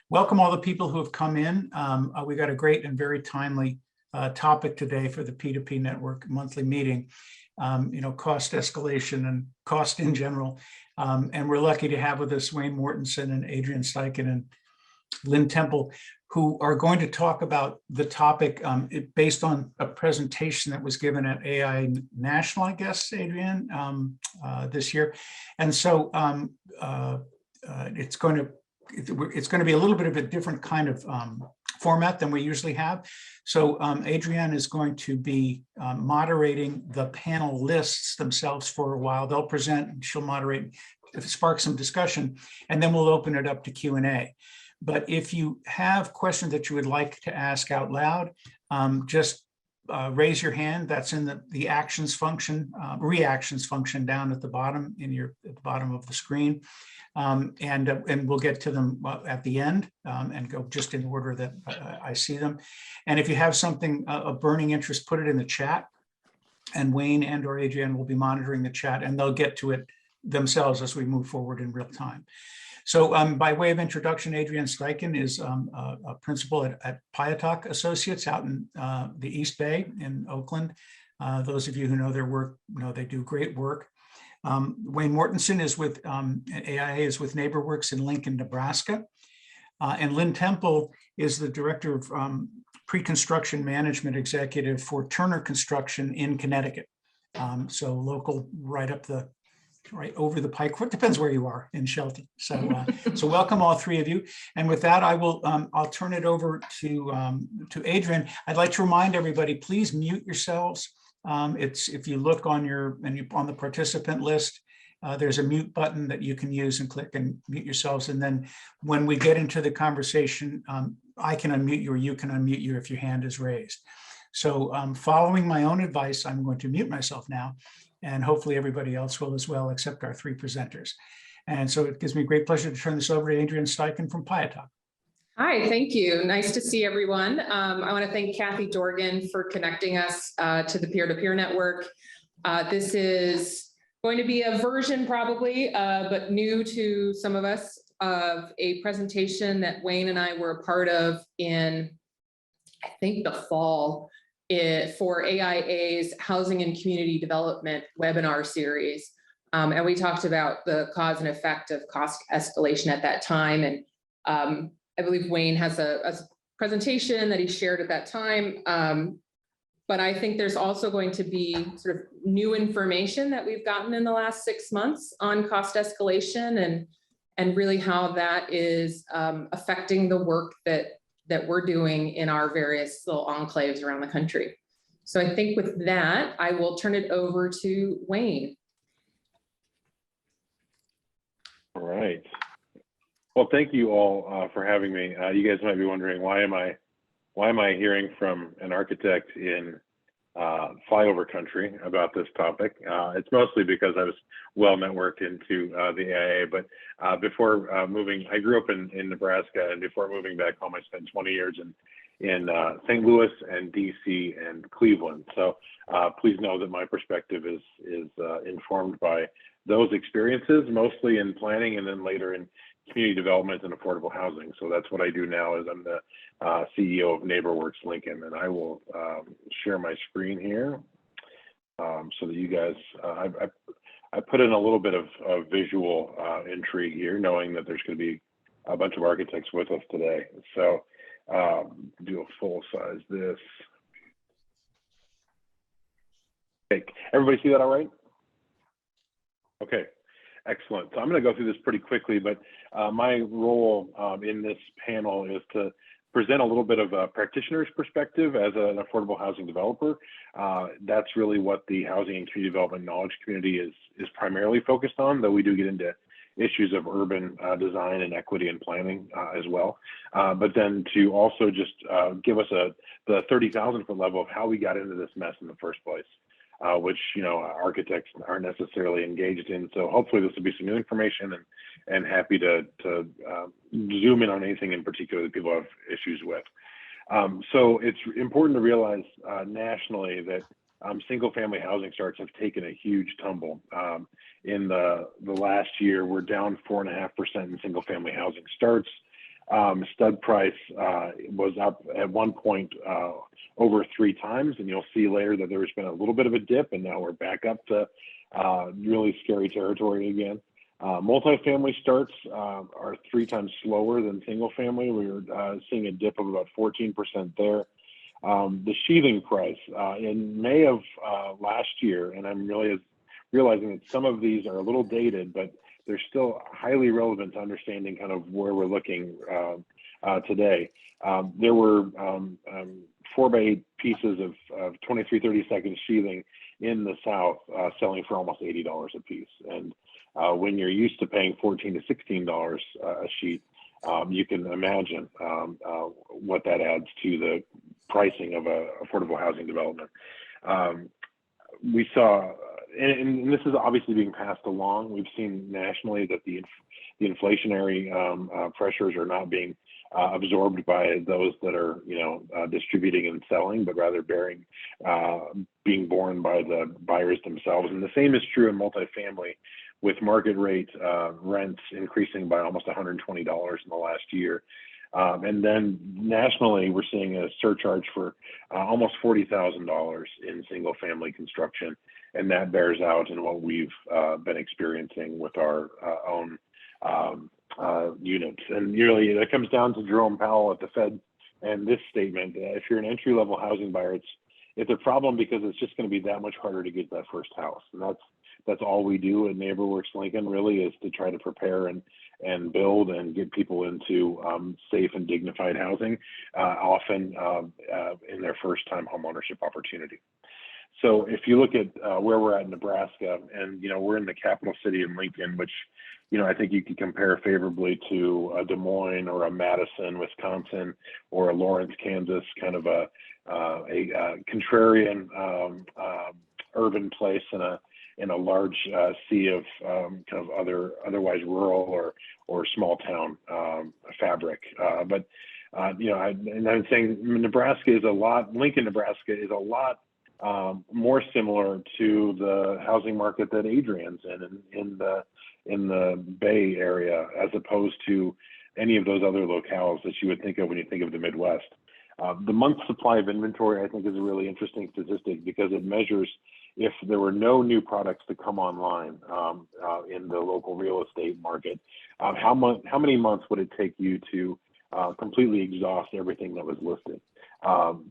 welcome all the people who have come in. We got a great and very timely topic today for the P2P Network monthly meeting. Cost escalation and cost in general. And we're lucky to have with us Wayne Mortensen and Adrianne Steichen and Lynn Temple, who are going to talk about the topic based on a presentation that was given at AI National, I guess, Adrianne, this year. And so it's going to be a little bit of a different kind of format than we usually have. So Adrianne is going to be moderating the panel lists themselves for a while. They'll present and she'll moderate, spark some discussion, and then we'll open it up to Q&A. But if you have questions that you would like to ask out loud, just raise your hand. That's in the actions function, reactions function down at the bottom at the bottom of the screen. And we'll get to them at the end and go just in order that I see them. And if you have something of burning interest, put it in the chat, and Wayne and or Adrianne will be monitoring the chat, and they'll get to it themselves as we move forward in real time. So by way of introduction, Adrianne Steichen is a principal at PYATOK Associates out in the East Bay in Oakland. Those of you who know their work know they do great work. Wayne Mortensen is with AIA is with NeighborWorks in Lincoln, Nebraska. And Lynn Temple is the director of pre-construction management executive for Turner Construction in Connecticut. So local, right over the pike. It depends where you are in Shelton. So, so welcome all three of you. And with that, I'll turn it over to Adrianne. I'd like to remind everybody, please mute yourselves. If you look on on the participant list, there's a mute button that you can use and click and mute yourselves. And then when we get into the conversation, I can unmute you or you can unmute you if your hand is raised. So following my own advice, I'm going to mute myself now. And hopefully everybody else will as well, except our three presenters. And so it gives me great pleasure to turn this over to Adrianne Steichen from PYATOK. Hi, thank you. Nice to see everyone. I want to thank Kathy Dorgan for connecting us to the peer-to-peer network. This is going to be a version probably, but new to some of us, of a presentation that Wayne and I were a part of in, I think, the fall for AIA's Housing and Community Development webinar series. And we talked about the cause and effect of cost escalation at that time. And I believe Wayne has a presentation that he shared at that time. But I think there's also going to be sort of new information that we've gotten in the last 6 months on cost escalation and really how that is affecting the work that we're doing in our various little enclaves around the country. So I think with that, I will turn it over to Wayne. All right. Well, thank you all for having me. You guys might be wondering, why am I hearing from an architect in flyover country about this topic? It's mostly because I was well networked into the AIA, but before moving, I grew up in Nebraska, and before moving back home, I spent 20 years in St. Louis and DC and Cleveland. So please know that my perspective is informed by those experiences, mostly in planning and then later in community development and affordable housing. So that's what I do now. Is I'm the CEO of NeighborWorks Lincoln, and I will share my screen here so that you guys. I put in a little bit of visual intrigue here, knowing that there's going to be a bunch of architects with us today. So do a full size this. Okay, everybody see that all right? Okay. Excellent. So I'm going to go through this pretty quickly, but my role in this panel is to present a little bit of a practitioner's perspective as an affordable housing developer. That's really what the housing and community development knowledge community is primarily focused on, though we do get into issues of urban design and equity and planning as well. But then to also just give us the 30,000 foot level of how we got into this mess in the first place. Which architects aren't necessarily engaged in. So hopefully this will be some new information, and happy to zoom in on anything in particular that people have issues with. So it's important to realize nationally that single family housing starts have taken a huge tumble. In the last year, we're down 4.5% in single family housing starts. stud price was up at one point over 3 times, and you'll see later that there's been a little bit of a dip, and now we're back up to really scary territory again. Multifamily starts are 3 times slower than single family. We're seeing a dip of about 14% there. The sheathing price in May of last year, and I'm really realizing that some of these are a little dated, but they're still highly relevant to understanding kind of where we're looking today. There were 4x8 pieces of 23/32 sheathing in the South selling for almost $80 a piece. And when you're used to paying $14 to $16 a sheet, you can imagine what that adds to the pricing of a affordable housing development. We saw, and this is obviously being passed along. We've seen nationally that the inflationary pressures are not being absorbed by those that are, distributing and selling, but rather being borne by the buyers themselves. And the same is true in multifamily, with market rate rents increasing by almost $120 in the last year. And then nationally, we're seeing a surcharge for almost $40,000 in single family construction. And that bears out in what we've been experiencing with our own units. And really, that comes down to Jerome Powell at the Fed and this statement: if you're an entry-level housing buyer, it's a problem because it's just going to be that much harder to get that first house. And that's all we do at NeighborWorks Lincoln, really, is to try to prepare and build and get people into safe and dignified housing, often in their first-time homeownership opportunity. So if you look at where we're at in Nebraska, and we're in the capital city in Lincoln, which I think you could compare favorably to a Des Moines or a Madison, Wisconsin, or a Lawrence, Kansas, kind of a contrarian urban place in a large sea of kind of otherwise rural or small town fabric. But I'm saying Nebraska is Lincoln, Nebraska is a lot more similar to the housing market that Adrianne's in the Bay Area, as opposed to any of those other locales that you would think of when you think of the Midwest. The month supply of inventory, I think, is a really interesting statistic, because it measures if there were no new products to come online in the local real estate market, how many months would it take you to completely exhaust everything that was listed?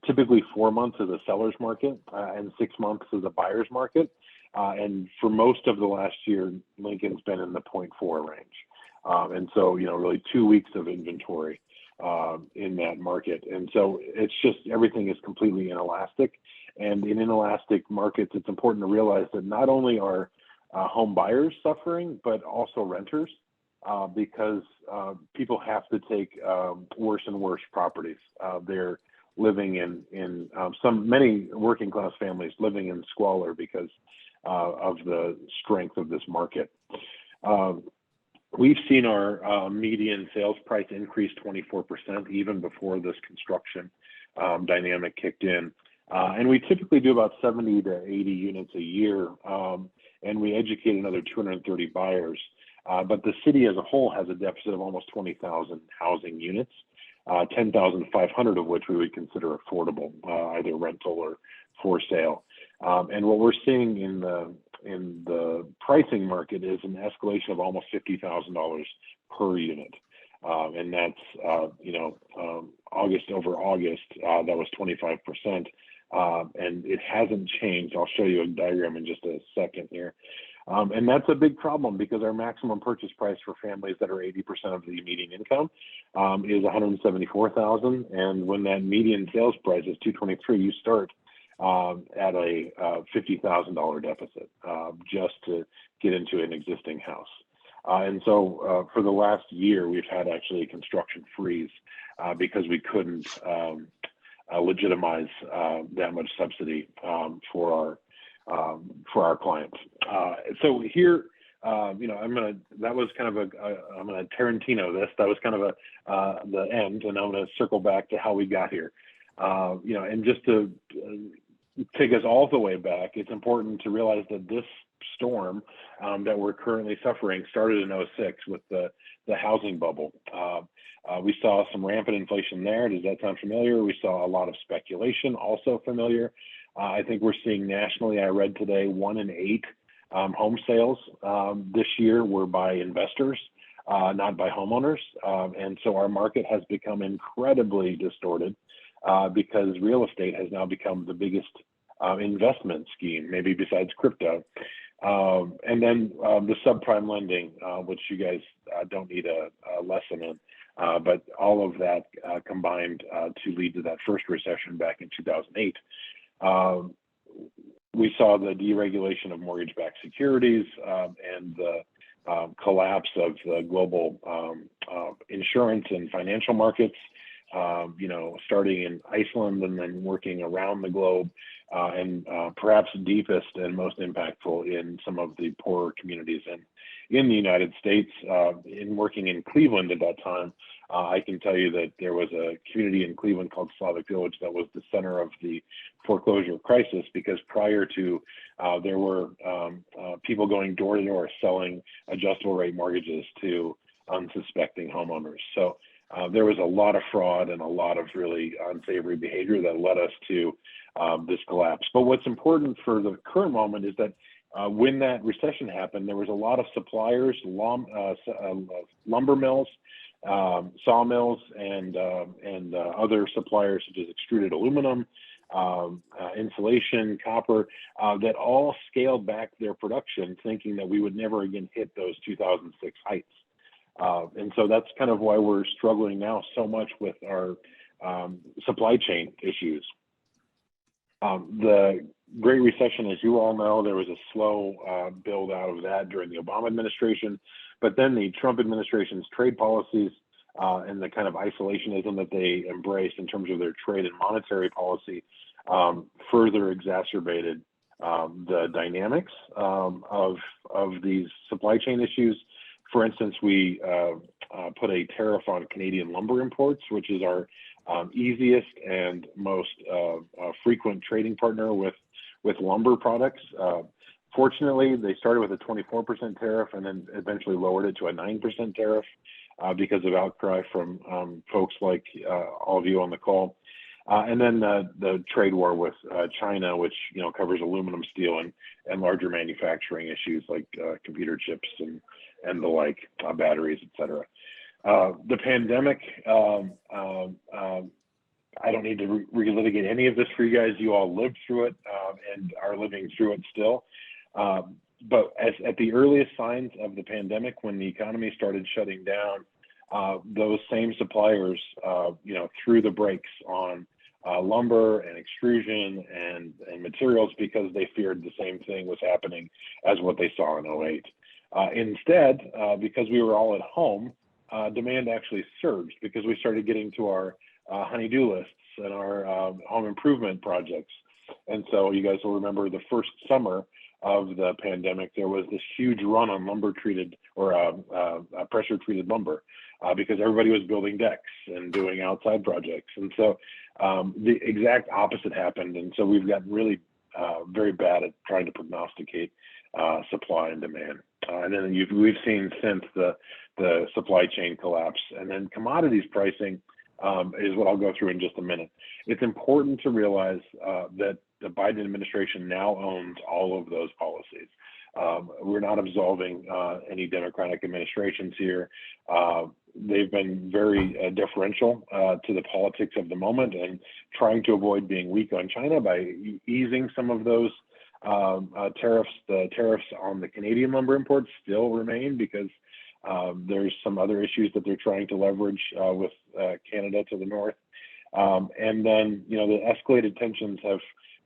Typically 4 months is a seller's market, and 6 months is a buyer's market. And for most of the last year, Lincoln's been in the 0.4 range. And so, really 2 weeks of inventory in that market. And so it's just, everything is completely inelastic. And in inelastic markets, it's important to realize that not only are home buyers suffering, but also renters, because people have to take worse and worse properties. They're living in many working class families living in squalor because of the strength of this market. We've seen our median sales price increase 24% even before this construction dynamic kicked in. And we typically do about 70 to 80 units a year, and we educate another 230 buyers. But the city as a whole has a deficit of almost 20,000 housing units, 10,500 of which we would consider affordable, either rental or for sale. And what we're seeing in the pricing market is an escalation of almost $50,000 per unit. And that's, August over August, that was 25%. And it hasn't changed. I'll show you a diagram in just a second here. And that's a big problem, because our maximum purchase price for families that are 80% of the median income is $174,000. And when that median sales price is $223,000, you start at a $50,000 deficit just to get into an existing house. And so for the last year, we've had actually a construction freeze because we couldn't legitimize that much subsidy for our clients. So here, I'm gonna Tarantino this. That was kind of the end, and I'm gonna circle back to how we got here. And just to take us all the way back, it's important to realize that this storm that we're currently suffering started in 2006 with the housing bubble. We saw some rampant inflation there. Does that sound familiar? We saw a lot of speculation, also familiar. I think we're seeing nationally, I read today, 1 in 8 home sales this year were by investors, not by homeowners. And so our market has become incredibly distorted because real estate has now become the biggest investment scheme, maybe besides crypto. And then the subprime lending, which you guys don't need a lesson in, but all of that combined to lead to that first recession back in 2008. We saw the deregulation of mortgage-backed securities and the collapse of the global insurance and financial markets, starting in Iceland and then working around the globe, and perhaps deepest and most impactful in some of the poorer communities in the United States. In working in Cleveland at that time, I can tell you that there was a community in Cleveland called Slavic Village that was the center of the foreclosure crisis, because prior to there were people going door to door selling adjustable rate mortgages to unsuspecting homeowners. So there was a lot of fraud and a lot of really unsavory behavior that led us to this collapse. But what's important for the current moment is that when that recession happened, there was a lot of suppliers, lumber mills, sawmills, and other suppliers such as extruded aluminum, insulation, copper, that all scaled back their production, thinking that we would never again hit those 2006 heights. And so that's kind of why we're struggling now so much with our supply chain issues. The Great Recession, as you all know, there was a slow build out of that during the Obama administration, but then the Trump administration's trade policies and the kind of isolationism that they embraced in terms of their trade and monetary policy further exacerbated the dynamics of these supply chain issues. For instance, we put a tariff on Canadian lumber imports, which is our easiest and most frequent trading partner with lumber products. Fortunately, they started with a 24% tariff and then eventually lowered it to a 9% tariff because of outcry from folks like all of you on the call. And then the trade war with China, which covers aluminum, steel, and larger manufacturing issues like computer chips and the like, batteries, et cetera. The pandemic, I don't need to relitigate any of this for you guys. You all lived through it and are living through it still. But at the earliest signs of the pandemic, when the economy started shutting down, those same suppliers, threw the brakes on lumber and extrusion and materials because they feared the same thing was happening as what they saw in 2008. Instead, because we were all at home, demand actually surged because we started getting to our honey-do lists and our home improvement projects. And so you guys will remember the first summer of the pandemic, there was this huge run on lumber-treated or pressure-treated lumber because everybody was building decks and doing outside projects. And so the exact opposite happened. And so we've gotten really very bad at trying to prognosticate supply and demand. And then we've seen since the supply chain collapse. And then commodities pricing is what I'll go through in just a minute. It's important to realize that the Biden administration now owns all of those policies. We're not absolving any Democratic administrations here. They've been very deferential to the politics of the moment and trying to avoid being weak on China by easing some of those tariffs. The tariffs on the Canadian lumber imports still remain because there's some other issues that they're trying to leverage with Canada to the north. And then, the escalated tensions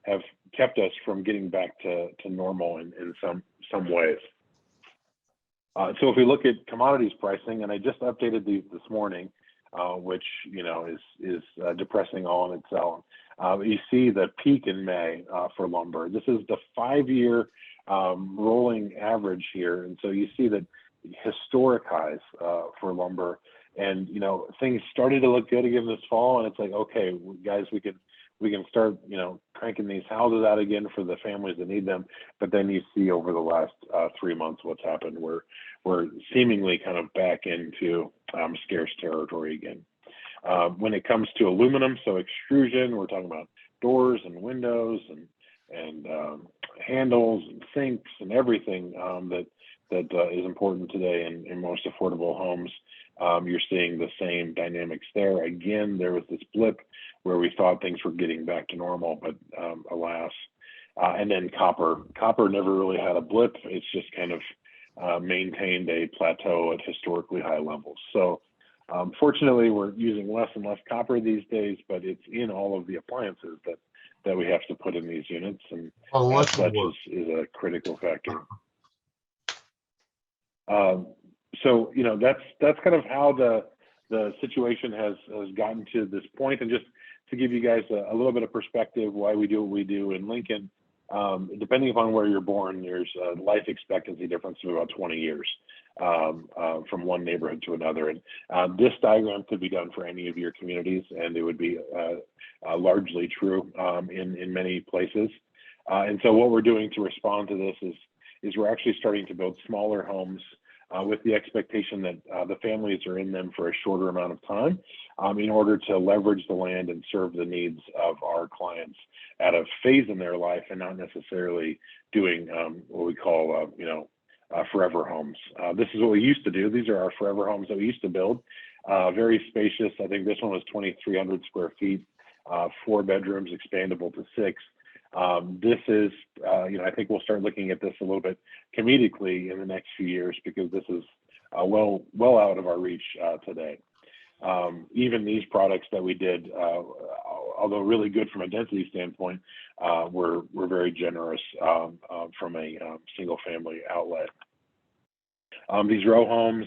have kept us from getting back to normal in some ways. So if we look at commodities pricing, and I just updated these this morning, which is depressing all in itself. You see the peak in May for lumber. This is the 5-year rolling average here, and so you see that historic highs for lumber. And things started to look good again this fall, and it's like, okay, guys, we can start cranking these houses out again for the families that need them. But then you see over the last 3 months what's happened. we're seemingly kind of back into scarce territory again. When it comes to aluminum, so extrusion, we're talking about doors and windows and handles and sinks and everything that is important today in most affordable homes. You're seeing the same dynamics there. Again, there was this blip where we thought things were getting back to normal, but alas. And then copper. Copper never really had a blip. It's just kind of maintained a plateau at historically high levels. So fortunately, we're using less and less copper these days, but it's in all of the appliances that we have to put in these units, and as such is a critical factor. So that's kind of how the situation has gotten to this point. And just to give you guys a little bit of perspective why we do what we do in Lincoln, depending upon where you're born, there's a life expectancy difference of about 20 years from one neighborhood to another. And this diagram could be done for any of your communities, and it would be largely true in many places. And so what we're doing to respond to this is we're actually starting to build smaller homes with the expectation that the families are in them for a shorter amount of time in order to leverage the land and serve the needs of our clients at a phase in their life, and not necessarily doing what we call, forever homes. This is what we used to do. These are our forever homes that we used to build. Very spacious. I think this one was 2,300 square feet, 4 bedrooms, expandable to 6. This is, I think we'll start looking at this a little bit comedically in the next few years, because this is well out of our reach today. Even these products that we did, although really good from a density standpoint, were very generous from a single family outlet. These row homes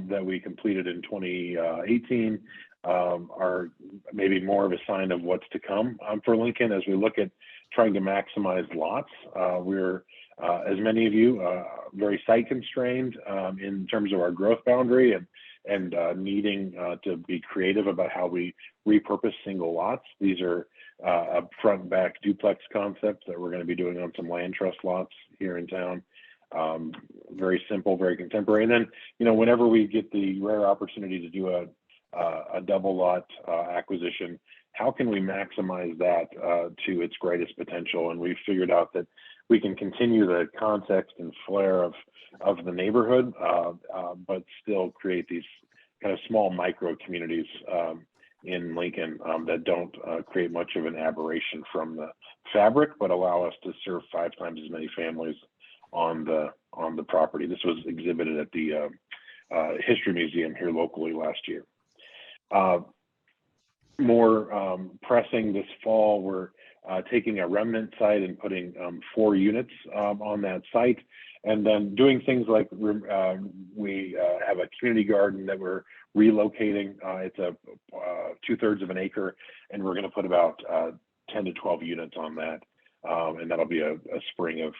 that we completed in 2018 are maybe more of a sign of what's to come for Lincoln as we look at trying to maximize lots. We're, as many of you, very site constrained in terms of our growth boundary and needing to be creative about how we repurpose single lots. These are a front and back duplex concept that we're going to be doing on some land trust lots here in town. Very simple, very contemporary. And then, whenever we get the rare opportunity to do a double lot acquisition, how can we maximize that to its greatest potential? And we've figured out that we can continue the context and flair of the neighborhood, but still create these kind of small micro communities in Lincoln that don't create much of an aberration from the fabric, but allow us to serve 5 times as many families on the property. This was exhibited at the History Museum here locally last year. More pressing this fall, we're taking a remnant site and putting 4 units on that site, and then doing things like we have a community garden that we're relocating. It's a 2/3 of an acre, and we're going to put about 10 to 12 units on that, and that'll be a spring of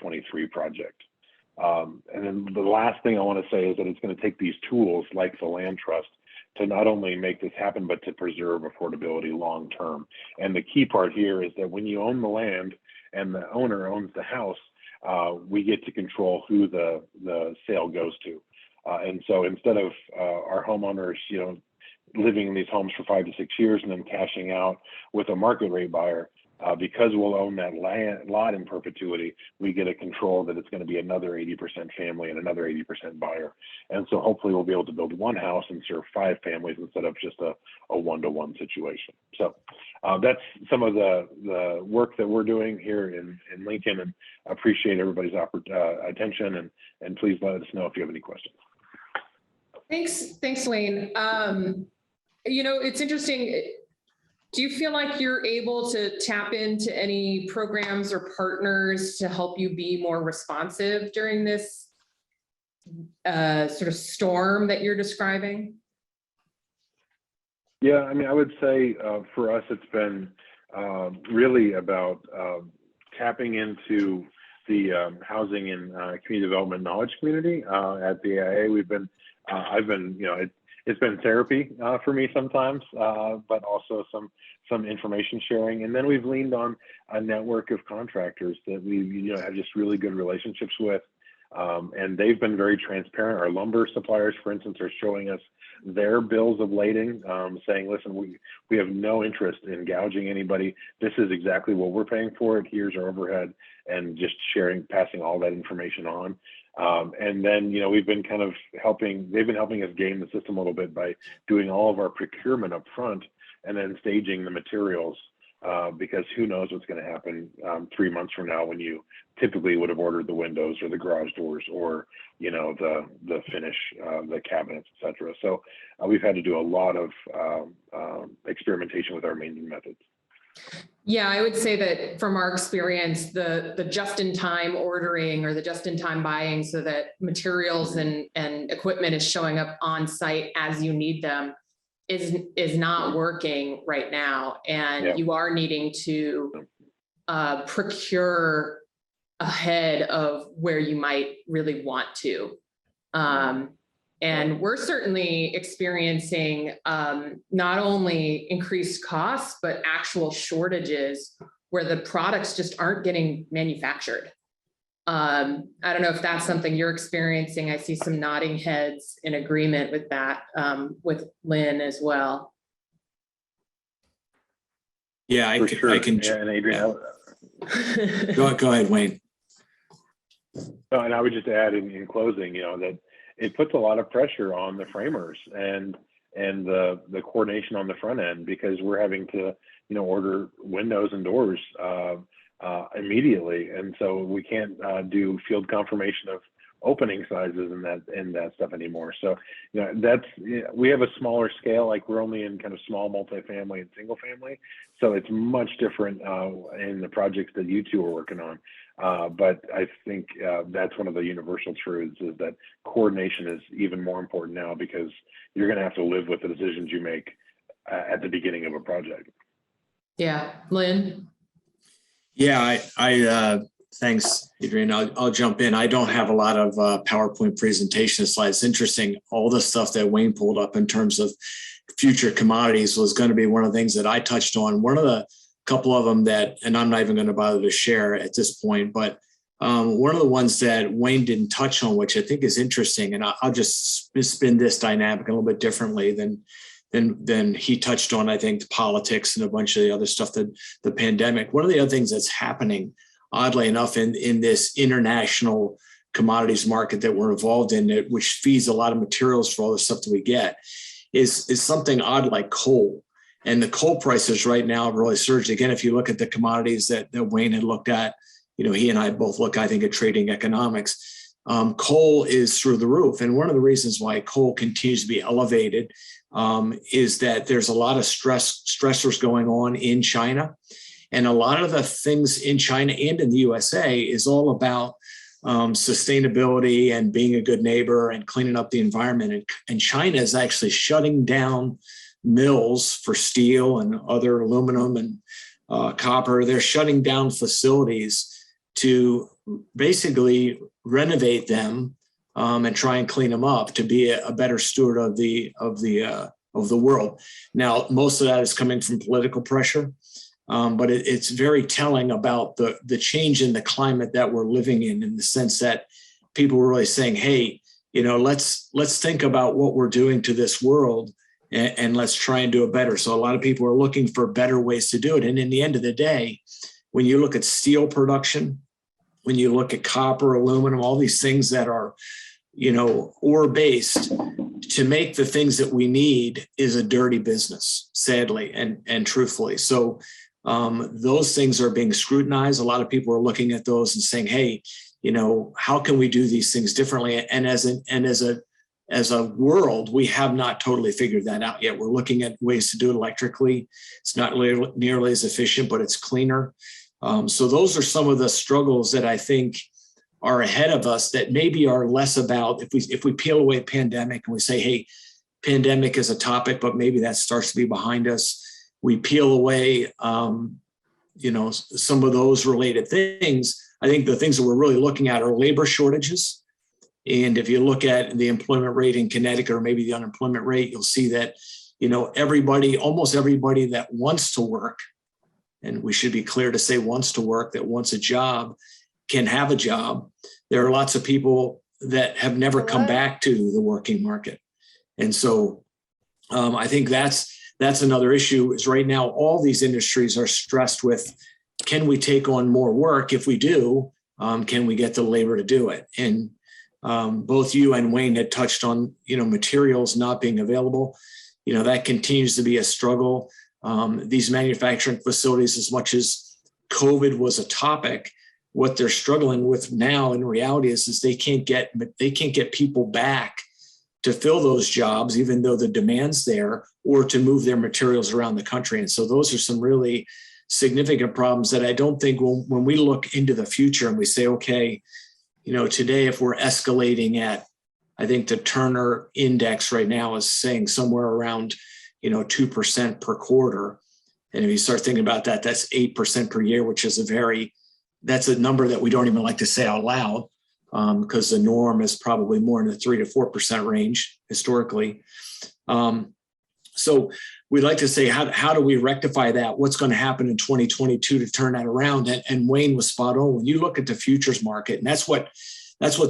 23 project. And then the last thing I want to say is that it's going to take these tools like the land trust to not only make this happen, but to preserve affordability long term. And the key part here is that when you own the land and the owner owns the house, we get to control who the sale goes to. And so instead of our homeowners, living in these homes for 5 to 6 years and then cashing out with a market rate buyer, because we'll own that lot in perpetuity, we get a control that it's going to be another 80% family and another 80% buyer. And so hopefully we'll be able to build one house and serve 5 families instead of just a 1-to-1 situation. So that's some of the work that we're doing here in Lincoln, and I appreciate everybody's attention, and please let us know if you have any questions. Thanks, Lane. It's interesting. Do you feel like you're able to tap into any programs or partners to help you be more responsive during this sort of storm that you're describing? Yeah, I would say for us, it's been really about tapping into the housing and community development knowledge community at the AIA. It's been therapy for me sometimes, but also some information sharing. And then we've leaned on a network of contractors that we have just really good relationships with. And they've been very transparent. Our lumber suppliers, for instance, are showing us their bills of lading, saying, listen, we have no interest in gouging anybody. This is exactly what we're paying for it. Here's our overhead, and just passing all that information on. And then, we've been kind of they've been helping us game the system a little bit by doing all of our procurement up front and then staging the materials, because who knows what's going to happen 3 months from now when you typically would have ordered the windows or the garage doors or, the finish, the cabinets, et cetera. So we've had to do a lot of experimentation with our maintenance methods. Yeah, I would say that from our experience, the just-in-time ordering or the just-in-time buying so that materials and equipment is showing up on site as you need them is not working right now. And you are needing to procure ahead of where you might really want to. And we're certainly experiencing not only increased costs, but actual shortages where the products just aren't getting manufactured. I don't know if that's something you're experiencing. I see some nodding heads in agreement with that, with Lynn as well. Yeah, I can. Yeah, and Adrianne, Go ahead, Wayne. No, and I would just add in closing, that it puts a lot of pressure on the framers and the coordination on the front end, because we're having to, order windows and doors immediately, and so we can't do field confirmation of opening sizes and that stuff anymore. So we have a smaller scale, like we're only in kind of small multifamily and single family, so it's much different in the projects that you two are working on. But I think that's one of the universal truths, is that coordination is even more important now, because you're going to have to live with the decisions you make at the beginning of a project. Yeah, Lynn. Yeah, I thanks, Adrianne. I'll jump in. I don't have a lot of PowerPoint presentation slides. It's interesting. All the stuff that Wayne pulled up in terms of future commodities was going to be one of the things that I touched on. One of the couple of them that, and I'm not even going to bother to share at this point, but one of the ones that Wayne didn't touch on, which I think is interesting, and I'll just spin this dynamic a little bit differently than he touched on, I think, the politics and a bunch of the other stuff, that the pandemic. One of the other things that's happening, oddly enough, in this international commodities market that we're involved in, which feeds a lot of materials for all the stuff that we get, is something odd like coal. And the coal prices right now have really surged. Again, if you look at the commodities that Wayne had looked at, he and I both look, I think, at trading economics. Coal is through the roof. And one of the reasons why coal continues to be elevated is that there's a lot of stressors going on in China. And a lot of the things in China and in the USA is all about sustainability and being a good neighbor and cleaning up the environment. And China is actually shutting down mills for steel and other aluminum and copper. They're shutting down facilities to basically renovate them and try and clean them up to be a better steward of the world. Now, most of that is coming from political pressure, but it's very telling about the change in the climate that we're living in the sense that people were really saying, hey, let's think about what we're doing to this world, and let's try and do it better. So a lot of people are looking for better ways to do it. And in the end of the day, when you look at steel production, when you look at copper, aluminum, all these things that are, ore-based, to make the things that we need is a dirty business, sadly and truthfully. So those things are being scrutinized. A lot of people are looking at those and saying, hey, how can we do these things differently? And as a world, we have not totally figured that out yet. We're looking at ways to do it electrically. It's not nearly as efficient, but it's cleaner. So those are some of the struggles that I think are ahead of us that maybe are less about, if we peel away pandemic and we say, hey, pandemic is a topic, but maybe that starts to be behind us. We peel away, some of those related things. I think the things that we're really looking at are labor shortages. And if you look at the employment rate in Connecticut, or maybe the unemployment rate, you'll see that, almost everybody that wants to work, and we should be clear to say wants to work, that wants a job, can have a job. there are lots of people that have never come back to the working market. And so I think that's another issue is right now, all these industries are stressed with, can we take on more work? If we do, can we get the labor to do it? And both you and Wayne had touched on, materials not being available. That continues to be a struggle. These manufacturing facilities, as much as COVID was a topic, what they're struggling with now in reality is they can't get people back to fill those jobs, even though the demand's there, or to move their materials around the country. And so those are some really significant problems that I don't think when we look into the future and we say, okay, today, if we're escalating at, I think the Turner index right now is saying somewhere around, 2% per quarter. And if you start thinking about that, that's 8% per year, which is that's a number that we don't even like to say out loud, because the norm is probably more in the 3 to 4% range historically. So we'd like to say, how do we rectify that? What's going to happen in 2022 to turn that around? And Wayne was spot on. When you look at the futures market, and that's what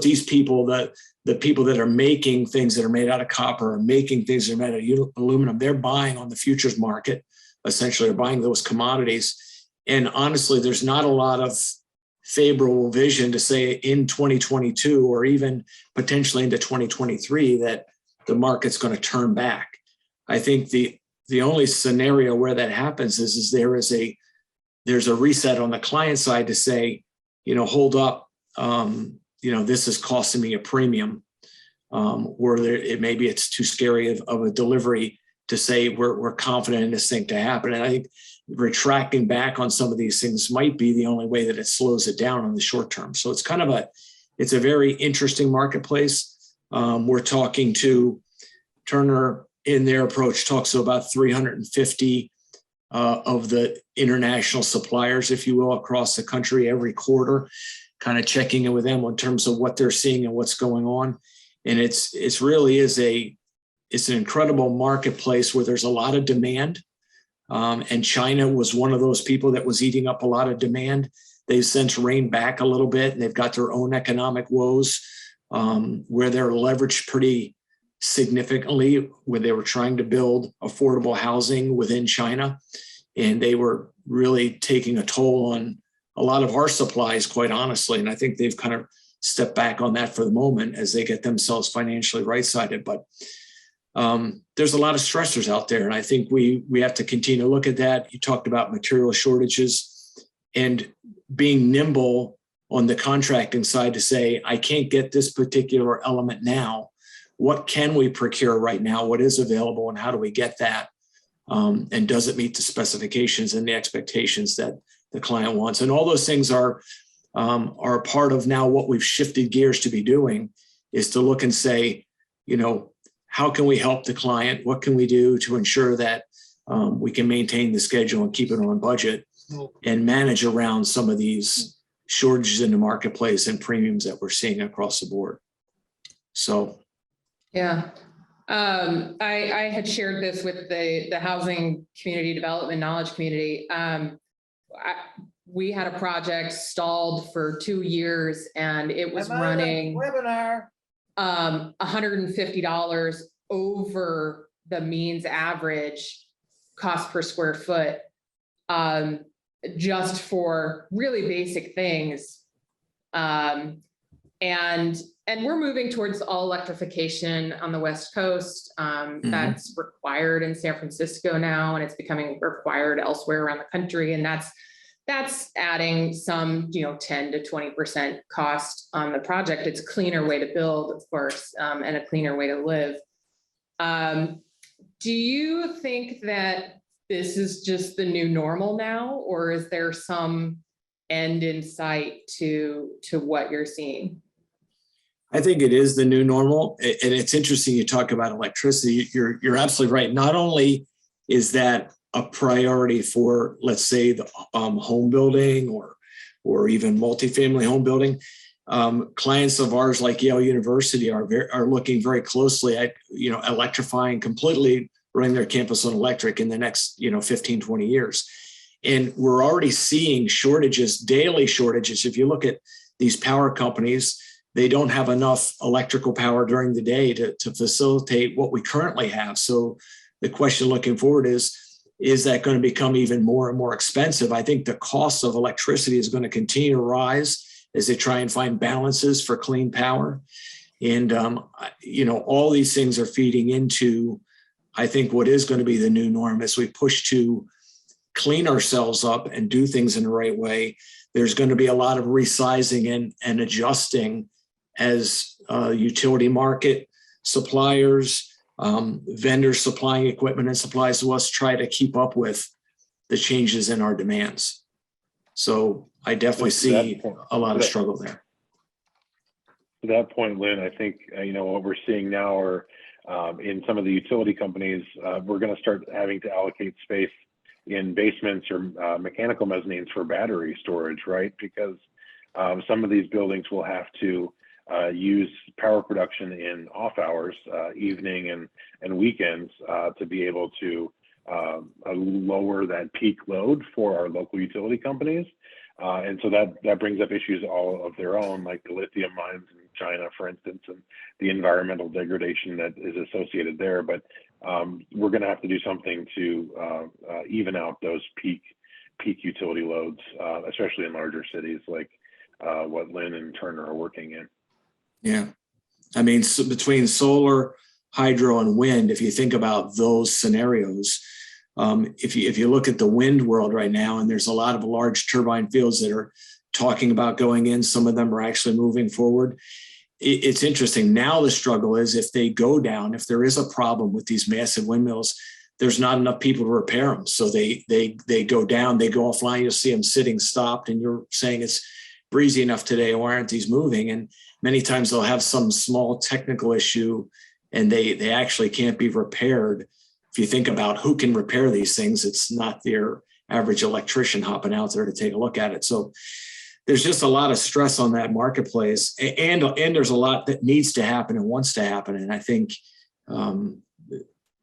these people, the people that are making things that are made out of copper or making things that are made out of aluminum, they're buying on the futures market, essentially, are buying those commodities. And honestly, there's not a lot of favorable vision to say in 2022 or even potentially into 2023 that the market's going to turn back. I think the only scenario where that happens is there's a reset on the client side to say, hold up, this is costing me a premium, or maybe it's too scary of a delivery to say we're confident in this thing to happen. And I think retracting back on some of these things might be the only way that it slows it down in the short term. So it's it's a very interesting marketplace. We're talking to Turner in their approach talks to about 350 of the international suppliers, if you will, across the country every quarter, kind of checking in with them in terms of what they're seeing and what's going on. And it's an incredible marketplace where there's a lot of demand. And China was one of those people that was eating up a lot of demand. They've since reined back a little bit, and they've got their own economic woes where they're leveraged pretty significantly, where they were trying to build affordable housing within China. And they were really taking a toll on a lot of our supplies, quite honestly. And I think they've kind of stepped back on that for the moment as they get themselves financially right-sided. But there's a lot of stressors out there. And I think we have to continue to look at that. You talked about material shortages and being nimble on the contracting side to say, I can't get this particular element now. What can we procure right now? What is available and how do we get that? And does it meet the specifications and the expectations that the client wants? And all those things are part of now what we've shifted gears to be doing is to look and say, how can we help the client? What can we do to ensure that we can maintain the schedule and keep it on budget and manage around some of these shortages in the marketplace and premiums that we're seeing across the board? So. Yeah. I had shared this with the housing community development knowledge community. We had a project stalled for 2 years and it was running webinar $150 over the means average cost per square foot, just for really basic things. And we're moving towards all electrification on the West Coast. That's required in San Francisco now, and it's becoming required elsewhere around the country. And that's adding some, 10 to 20% cost on the project. It's a cleaner way to build, of course, and a cleaner way to live. Do you think that this is just the new normal now, or is there some end in sight to what you're seeing? I think it is the new normal. And it's interesting you talk about electricity. You're absolutely right. Not only is that a priority for, let's say, the home building or even multifamily home building, clients of ours like Yale University are looking very closely at, electrifying completely, running their campus on electric in the next, 15, 20 years. And we're already seeing shortages, daily shortages. If you look at these power companies, they don't have enough electrical power during the day to facilitate what we currently have. So the question looking forward is that going to become even more and more expensive? I think the cost of electricity is going to continue to rise as they try and find balances for clean power. And, all these things are feeding into, I think, what is going to be the new norm as we push to clean ourselves up and do things in the right way. There's going to be a lot of resizing and adjusting as utility market suppliers, vendors supplying equipment and supplies to us try to keep up with the changes in our demands. So I definitely see a lot of struggle there. To that point, Lynn, I think, what we're seeing now are in some of the utility companies, we're going to start having to allocate space in basements or mechanical mezzanines for battery storage, right? Because some of these buildings will have to use power production in off hours, evening and weekends to be able to lower that peak load for our local utility companies. And so that brings up issues all of their own, like the lithium mines in China, for instance, and the environmental degradation that is associated there. But we're going to have to do something to even out those peak utility loads, especially in larger cities like what Lynn and Turner are working in. Yeah. I mean, so between solar, hydro, and wind, if you think about those scenarios, if you look at the wind world right now, and there's a lot of large turbine fields that are talking about going in, some of them are actually moving forward. It's interesting. Now the struggle is if they go down, if there is a problem with these massive windmills, there's not enough people to repair them. So they go down, they go offline, you'll see them sitting stopped, and you're saying it's breezy enough today, why aren't these moving? And many times they'll have some small technical issue and they actually can't be repaired. If you think about who can repair these things, it's not their average electrician hopping out there to take a look at it. So there's just a lot of stress on that marketplace, and there's a lot that needs to happen and wants to happen. And I think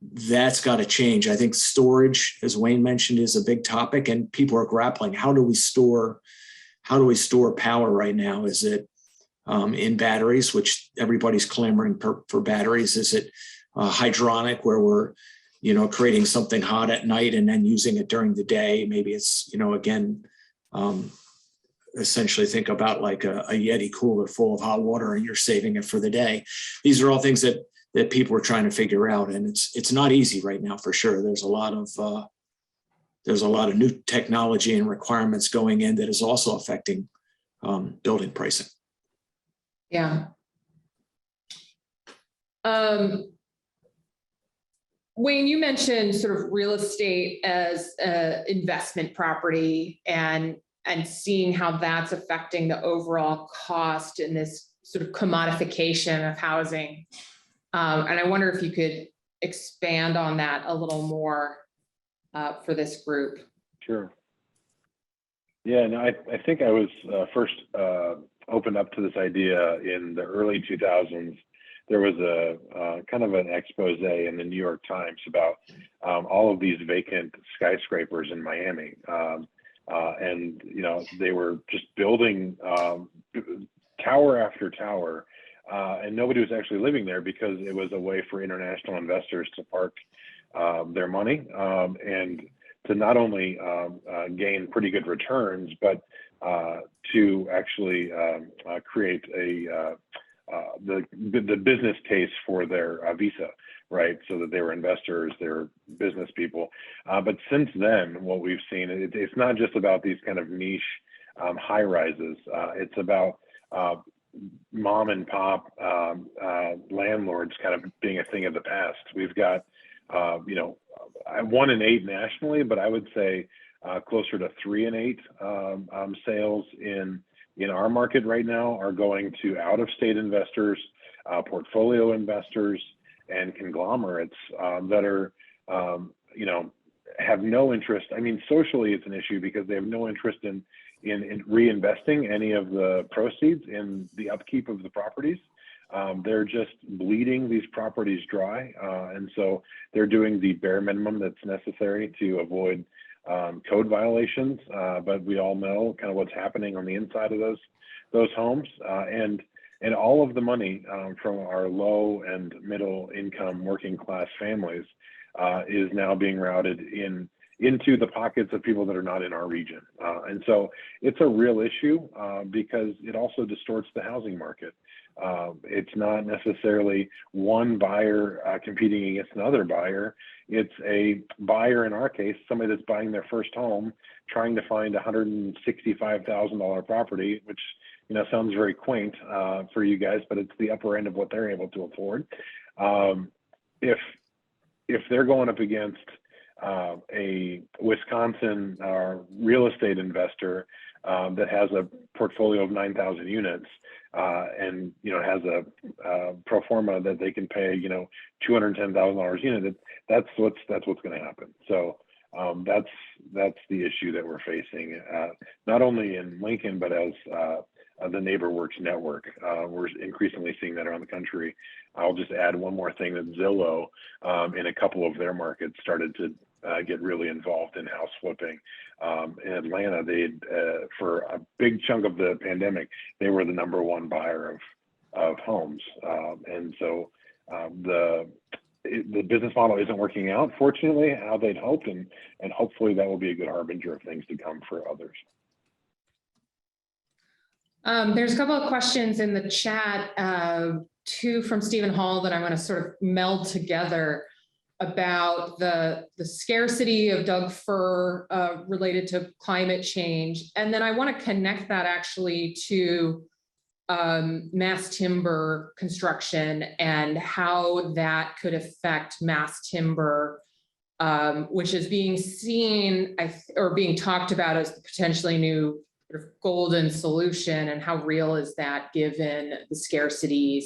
that's got to change. I think storage, as Wayne mentioned, is a big topic, and people are grappling. How do we store power right now? Is it in batteries, which everybody's clamoring for batteries? Is it hydronic, where we're creating something hot at night and then using it during the day? Maybe it's essentially think about like a Yeti cooler full of hot water and you're saving it for the day. These are all things that people are trying to figure out, and it's not easy right now, for sure. There's a lot of new technology and requirements going in that is also affecting building pricing. Yeah. Wayne, you mentioned sort of real estate as an investment property and seeing how that's affecting the overall cost in this sort of commodification of housing. And I wonder if you could expand on that a little more for this group. Sure. Yeah, no, I think I was first opened up to this idea in the early 2000s. There was a kind of an expose in the New York Times about all of these vacant skyscrapers in Miami. And, they were just building tower after tower, and nobody was actually living there because it was a way for international investors to park their money and to not only gain pretty good returns, but to actually create the business case for their visa, right? So that they were investors, they were business people. But since then, what we've seen, it's not just about these kind of niche high rises. It's about mom and pop landlords kind of being a thing of the past. We've got, 1 in 8 nationally, but I would say closer to 3 in 8 sales in our market right now are going to out-of-state investors, portfolio investors, and conglomerates that are, have no interest. I mean, socially, it's an issue because they have no interest in reinvesting any of the proceeds in the upkeep of the properties. They're just bleeding these properties dry. And so they're doing the bare minimum that's necessary to avoid code violations, but we all know kind of what's happening on the inside of those homes, and all of the money from our low and middle income working class families is now being routed into the pockets of people that are not in our region. And so it's a real issue because it also distorts the housing market. It's not necessarily one buyer competing against another buyer. It's a buyer, in our case, somebody that's buying their first home, trying to find a $165,000 property, which sounds very quaint for you guys, but it's the upper end of what they're able to afford. If they're going up against a Wisconsin real estate investor that has a portfolio of 9,000 units and has a pro forma that they can pay $210,000 a unit, that's what's going to happen. So that's the issue that we're facing, not only in Lincoln but as the NeighborWorks network. We're increasingly seeing that around the country. I'll just add one more thing, that Zillow in a couple of their markets started to get really involved in house flipping. In Atlanta, for a big chunk of the pandemic, they were the #1 buyer of homes. And so the business model isn't working out, fortunately, how they'd hoped, and hopefully that will be a good harbinger of things to come for others. There's a couple of questions in the chat, two from Stephen Hall that I want to sort of meld together about the scarcity of Doug fir related to climate change. And then I want to connect that actually to mass timber construction and how that could affect mass timber, which is being seen or being talked about as the potentially new sort of golden solution. And how real is that given the scarcities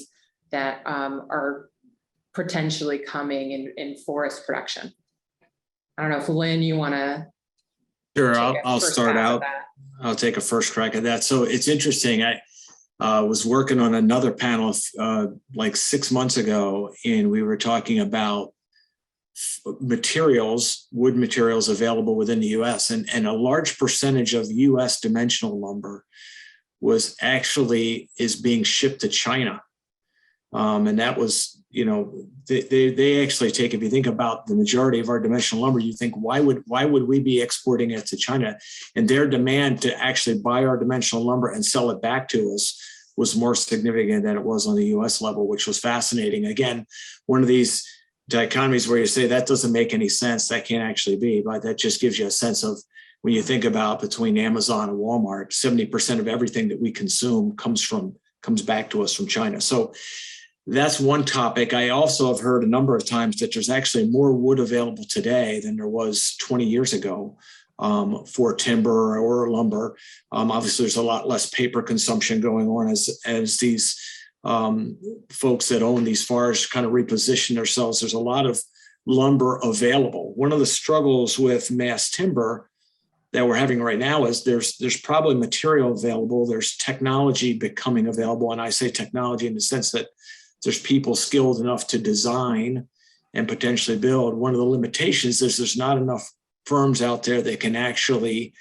that are potentially coming in forest production? I don't know if Lynn, you want to. Sure, I'll start out. I'll take a first crack at that. So it's interesting. I was working on another panel like 6 months ago, and we were talking about wood materials available within the U.S. And a large percentage of U.S. dimensional lumber is being shipped to China. And that was, they actually take, if you think about the majority of our dimensional lumber, you think, why would we be exporting it to China? And their demand to actually buy our dimensional lumber and sell it back to us was more significant than it was on the US level, which was fascinating. Again, one of these dichotomies where you say that doesn't make any sense, that can't actually be, but that just gives you a sense of, when you think about between Amazon and Walmart, 70% of everything that we consume comes back to us from China. So that's one topic. I also have heard a number of times that there's actually more wood available today than there was 20 years ago for timber or lumber. Obviously, there's a lot less paper consumption going on as these folks that own these forests kind of reposition themselves. There's a lot of lumber available. One of the struggles with mass timber that we're having right now is there's probably material available. There's technology becoming available. And I say technology in the sense that there's people skilled enough to design and potentially build. One of the limitations is there's not enough firms out there that can actually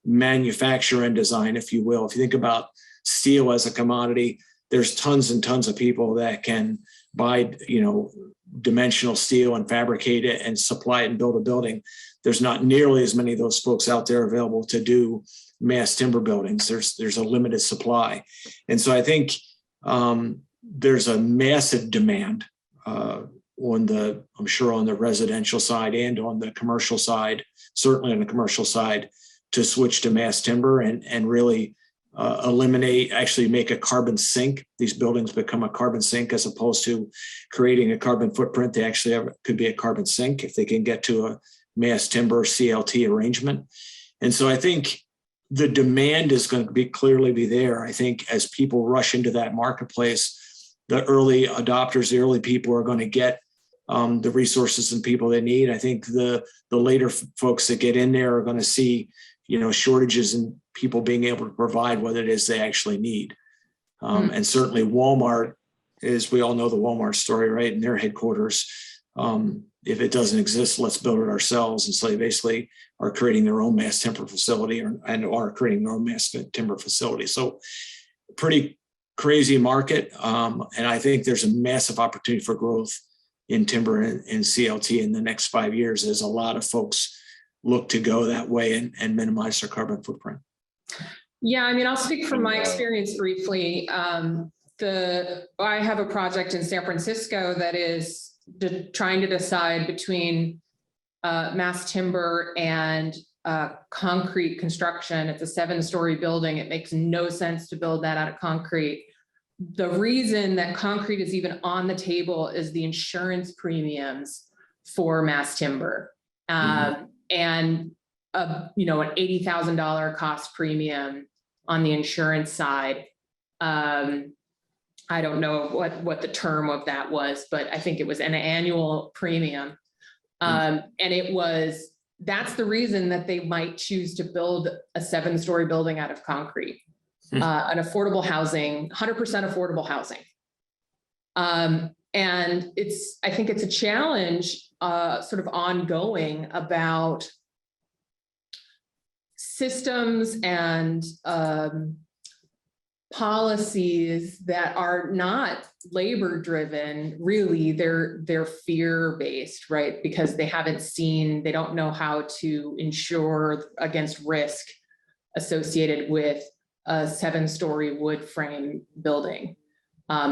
manufacture and design, if you will. If you think about steel as a commodity, there's tons and tons of people that can buy, dimensional steel and fabricate it and supply it and build a building. There's not nearly as many of those folks out there available to do mass timber buildings. There's a limited supply. And so I think there's a massive demand on the residential side and on the commercial side, certainly on the commercial side, to switch to mass timber and really actually make a carbon sink. These buildings become a carbon sink as opposed to creating a carbon footprint. They actually could be a carbon sink if they can get to a mass timber CLT arrangement. And so I think the demand is going to clearly be there. I think as people rush into that marketplace, the early adopters, the early people are going to get the resources and people they need. I think the later folks that get in there are going to see, shortages in people being able to provide what it is they actually need. And certainly Walmart, as we all know the Walmart story, right? In their headquarters, if it doesn't exist, let's build it ourselves. And so they basically are creating their own mass timber facility and are creating their own mass timber facility. So pretty crazy market. And I think there's a massive opportunity for growth in timber and CLT in the next 5 years as a lot of folks look to go that way and minimize their carbon footprint. Yeah, I mean, I'll speak from my experience briefly. I have a project in San Francisco that is trying to decide between mass timber and concrete construction. It's a 7-story building. It makes no sense to build that out of concrete. The reason that concrete is even on the table is the insurance premiums for mass timber. And an $80,000 cost premium on the insurance side. I don't know what the term of that was, but I think it was an annual premium. And that's the reason that they might choose to build a 7-story building out of concrete, an affordable housing, 100% affordable housing. And I think it's a challenge sort of ongoing about systems and policies that are not labor driven. Really, they're fear based, right? Because they don't know how to insure against risk associated with a 7-story wood frame building.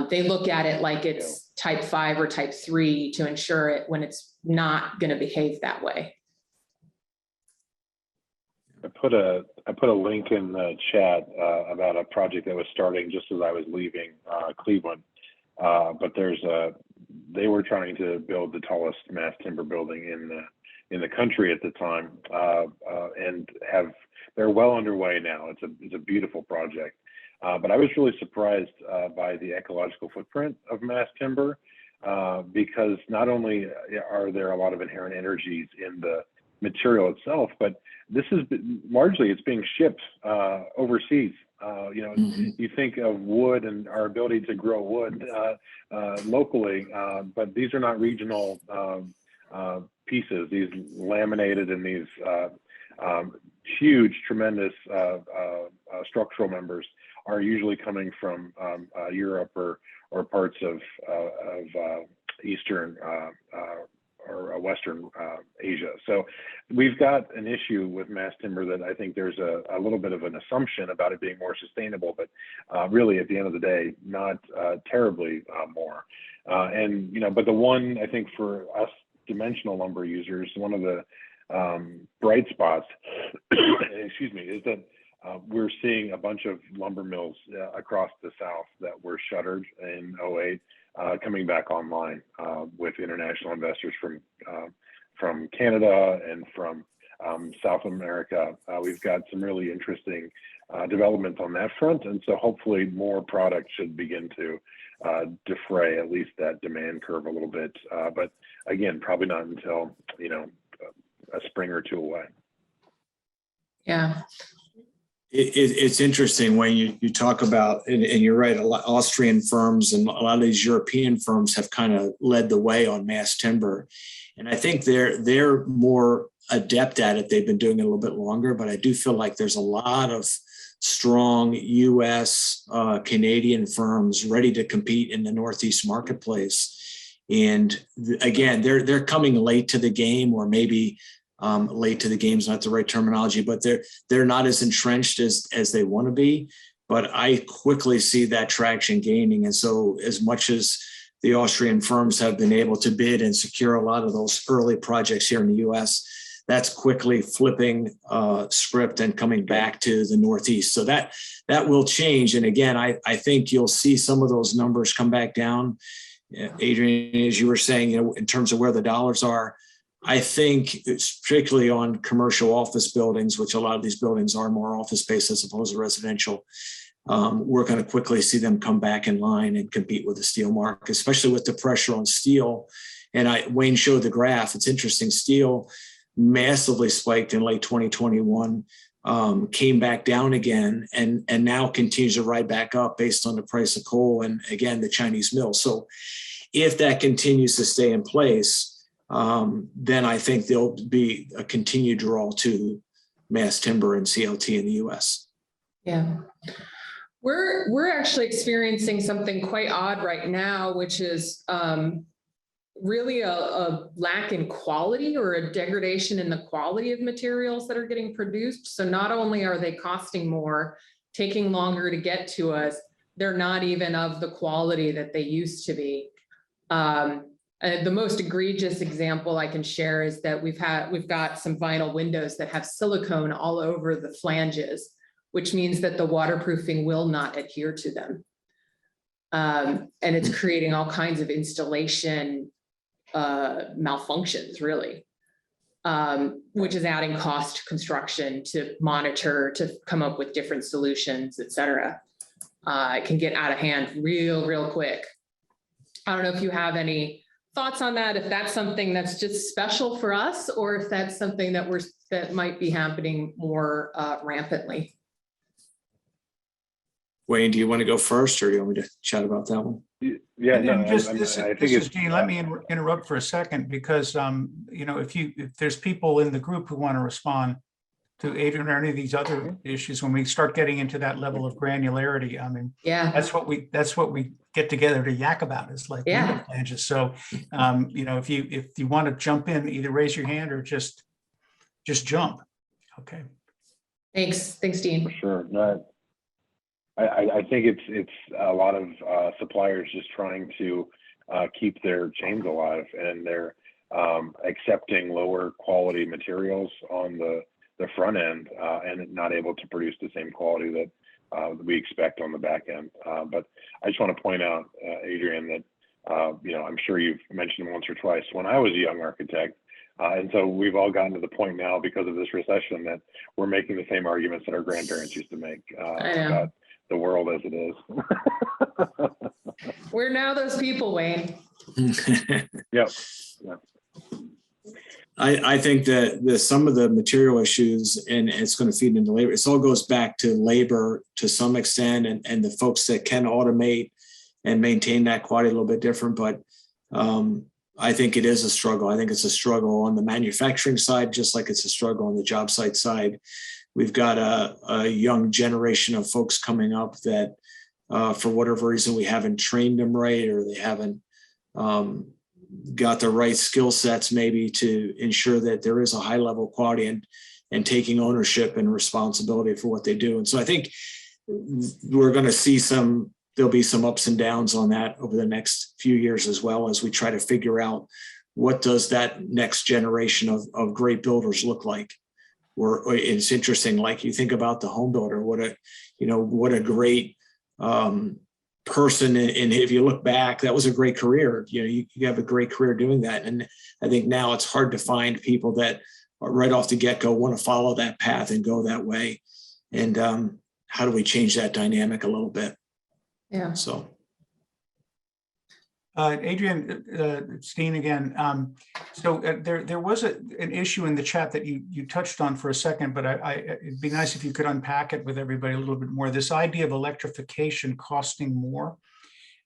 They look at it like it's type 5 or type 3 to insure it when it's not going to behave that way. I put a link in the chat about a project that was starting just as I was leaving Cleveland. But they were trying to build the tallest mass timber building in the country at the time, and they're well underway now. It's a beautiful project. But I was really surprised by the ecological footprint of mass timber, because not only are there a lot of inherent energies in the material itself, but this is largely it's being shipped overseas. You think of wood and our ability to grow wood locally, but these are not regional pieces. These laminated and these huge, tremendous structural members are usually coming from Europe or parts of Eastern or Western Asia. So we've got an issue with mass timber that I think there's a little bit of an assumption about it being more sustainable, but really at the end of the day, not terribly more. But the one, I think for us dimensional lumber users, one of the bright spots, excuse me, is that we're seeing a bunch of lumber mills across the South that were shuttered in 2008, coming back online with international investors from Canada and from South America. We've got some really interesting development on that front, and so hopefully more product should begin to defray at least that demand curve a little bit. But again, probably not until a spring or two away. Yeah. It's interesting when you talk about, and you're right, a lot Austrian firms and a lot of these European firms have kind of led the way on mass timber. And I think they're more adept at it. They've been doing it a little bit longer, but I do feel like there's a lot of strong US, Canadian firms ready to compete in the Northeast marketplace. And again, they're coming late to the game, or maybe late to the game is not the right terminology, but they're not as entrenched as they want to be. But I quickly see that traction gaining. And so as much as the Austrian firms have been able to bid and secure a lot of those early projects here in the US, that's quickly flipping script and coming back to the Northeast. So that will change. And again, I think you'll see some of those numbers come back down. Adrianne, as you were saying, in terms of where the dollars are, I think it's particularly on commercial office buildings, which a lot of these buildings are more office space as opposed to residential. We're going to quickly see them come back in line and compete with the steel market, especially with the pressure on steel. And Wayne showed the graph. It's interesting. Steel massively spiked in late 2021, came back down again, and now continues to ride back up based on the price of coal and, again, the Chinese mills. So if that continues to stay in place, then I think there'll be a continued draw to mass timber and CLT in the US. Yeah. We're actually experiencing something quite odd right now, which is really a lack in quality or a degradation in the quality of materials that are getting produced. So not only are they costing more, taking longer to get to us, they're not even of the quality that they used to be. The most egregious example I can share is that we've got some vinyl windows that have silicone all over the flanges, which means that the waterproofing will not adhere to them. And it's creating all kinds of installation malfunctions, really, which is adding cost to construction to monitor, to come up with different solutions, et cetera. It can get out of hand real quick. I don't know if you have any thoughts on that, if that's something that's just special for us, or if that's something that might be happening more rampantly. Wayne, do you want to go first, or do you want me to chat about that one? Yeah, no, This is Dean. Let me interrupt for a second, because you know, if there's people in the group who want to respond to Adrianne or any of these other issues, when we start getting into that level of granularity, I mean, Yeah, that's what we get together to yak about, is like window flanges. So you know, if you want to jump in, either raise your hand or just jump. Okay. thanks, Dean. for sure. No, I think it's a lot of suppliers just trying to keep their chains alive, and they're accepting lower quality materials on the front end and not able to produce the same quality that we expect on the back end. But I just want to point out, Adrianne, that you know, I'm sure you've mentioned once or twice, when I was a young architect, and so we've all gotten to the point now because of this recession that we're making the same arguments that our grandparents used to make about the world as it is. We're now those people, Wayne. Yep. I think that some of the material issues, and it's going to feed into labor, it all goes back to labor to some extent, and the folks that can automate and maintain that quality a little bit different. But I think it is a struggle. I think it's a struggle on the manufacturing side, just like it's a struggle on the job site side. We've got a young generation of folks coming up that for whatever reason, we haven't trained them right, or they haven't got the right skill sets maybe to ensure that there is a high level of quality and taking ownership and responsibility for what they do. And so I think we're going to see there'll be some ups and downs on that over the next few years, as well, as we try to figure out what does that next generation of great builders look like. Or it's interesting, like you think about the home builder, what a great person. And if you look back, that was a great career. You know, you have a great career doing that. And I think now it's hard to find people that are right off the get-go want to follow that path and go that way. And how do we change that dynamic a little bit? Yeah. So. Adrianne, Steen again. So there was an issue in the chat that you touched on for a second, but it'd be nice if you could unpack it with everybody a little bit more. This idea of electrification costing more,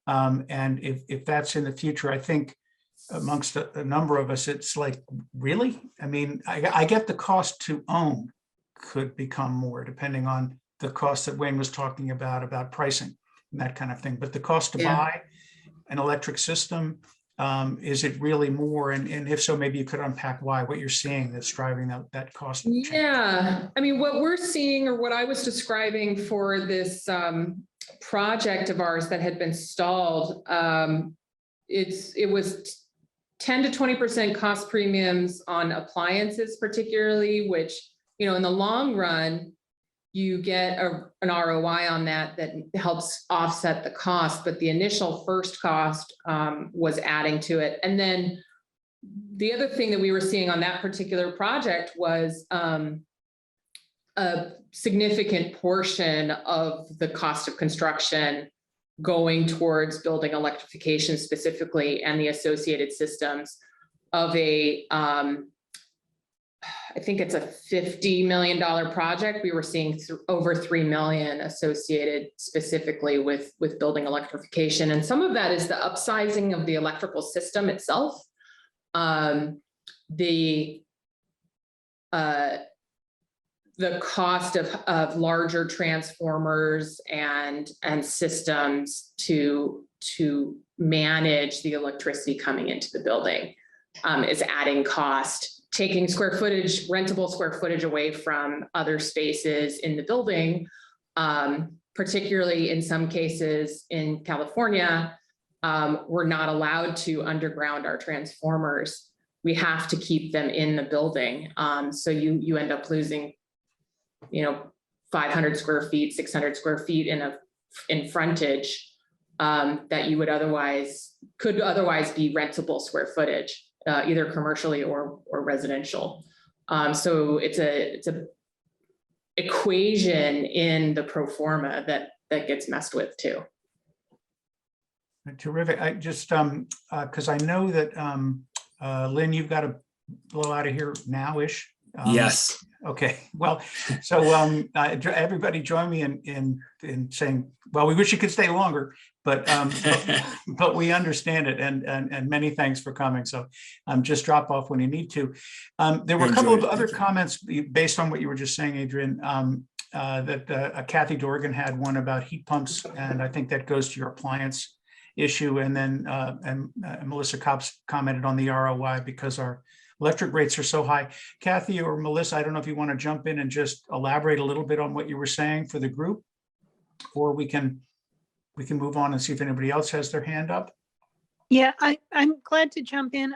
and if that's in the future, I think amongst a number of us, it's like, really? I mean, I get the cost to own could become more depending on the cost that Wayne was talking about pricing and that kind of thing, but the cost to buy an electric system, is it really more? And if so, maybe you could unpack what you're seeing that's driving that cost. Yeah, I mean, what we're seeing, or what I was describing for this project of ours that had been stalled, it was 10 to 20% cost premiums on appliances, particularly, which, you know, in the long run, you get an ROI on that helps offset the cost, but the initial first cost was adding to it. And then the other thing that we were seeing on that particular project was a significant portion of the cost of construction going towards building electrification specifically, and the associated systems of I think it's a $50 million project. We were seeing over $3 million associated specifically with building electrification. And some of that is the upsizing of the electrical system itself. the cost of larger transformers and systems to manage the electricity coming into the building is adding cost, taking square footage, rentable square footage away from other spaces in the building. Particularly in some cases in California, we're not allowed to underground our transformers. We have to keep them in the building. So you end up losing, 500 square feet, 600 square feet in frontage that you would could otherwise be rentable square footage, either commercially or residential. So it's a equation in the pro forma that gets messed with too. Terrific. I just because I know that Lynn, you've got to blow out of here now-ish. Yes. Okay. Well, so everybody join me in saying, well, we wish you could stay longer, but we understand it, and many thanks for coming. So just drop off when you need to. There were a couple of other comments based on what you were just saying, Adrianne, that Kathy Dorgan had one about heat pumps, and I think that goes to your appliance issue. And then Melissa Kopp's commented on the ROI because our electric rates are so high. Kathy or Melissa, I don't know if you want to jump in and just elaborate a little bit on what you were saying for the group, or we can move on and see if anybody else has their hand up. Yeah, I'm glad to jump in.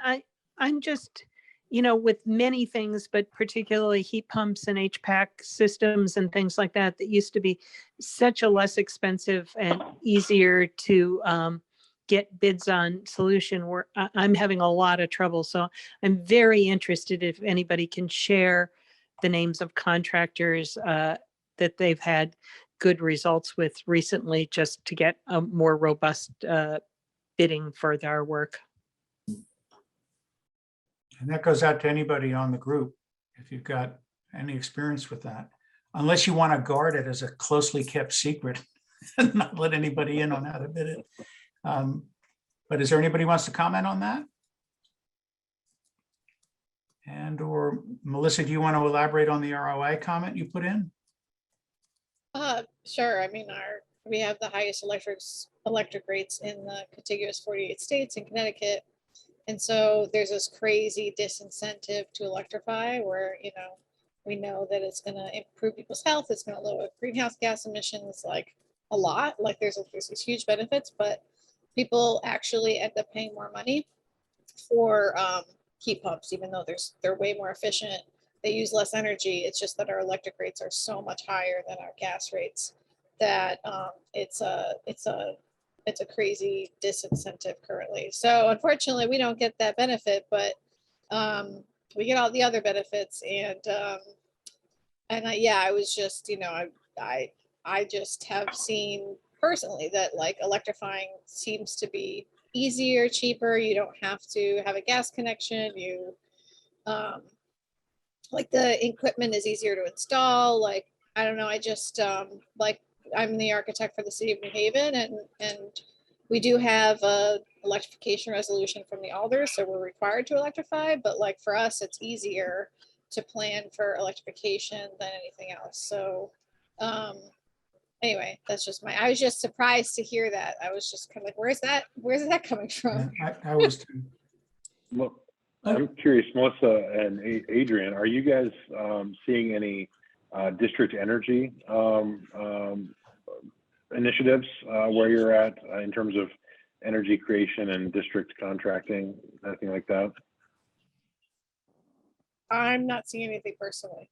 I'm just, with many things, but particularly heat pumps and HVAC systems and things like that used to be such a less expensive and easier to get bids on solution, where I'm having a lot of trouble. So I'm very interested if anybody can share the names of contractors that they've had good results with recently, just to get a more robust bidding for their work. And that goes out to anybody on the group, if you've got any experience with that, unless you want to guard it as a closely kept secret and not let anybody in on how to bid it. But is there anybody who wants to comment on that? And or Melissa, do you want to elaborate on the ROI comment you put in? Sure. I mean, we have the highest electric rates in the contiguous 48 states and Connecticut. And so there's this crazy disincentive to electrify where, we know that it's going to improve people's health. It's going to lower greenhouse gas emissions, like a lot. Like there's these huge benefits, but people actually end up paying more money for heat pumps, even though they're way more efficient. They use less energy. It's just that our electric rates are so much higher than our gas rates that it's a crazy disincentive currently. So unfortunately, we don't get that benefit, but we get all the other benefits. I was just, I just have seen personally that like electrifying seems to be easier, cheaper. You don't have to have a gas connection. Like the equipment is easier to install. Like, I don't know, I just like I'm the architect for the city of New Haven, and we do have a electrification resolution from the alders, so we're required to electrify, but like for us, it's easier to plan for electrification than anything else. So anyway, that's just I was just surprised to hear that. I was just kind of like, where's that coming from? Yeah, I was too. Well, I'm curious, Melissa and Adrianne, are you guys seeing any district energy initiatives where you're at in terms of energy creation and district contracting, anything like that? I'm not seeing anything personally.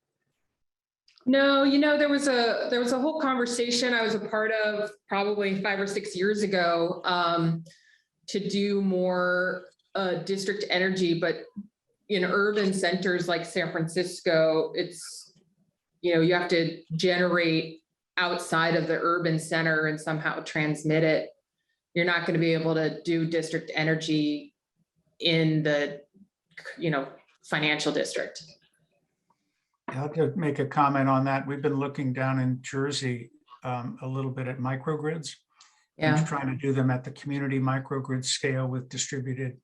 No, there was a whole conversation I was a part of probably 5 or 6 years ago to do more district energy, but in urban centers like San Francisco, it's, you have to generate outside of the urban center and somehow transmit it. You're not going to be able to do district energy in the, financial district. I'll just make a comment on that. We've been looking down in Jersey a little bit at microgrids. Yeah. And trying to do them at the community microgrid scale with distributed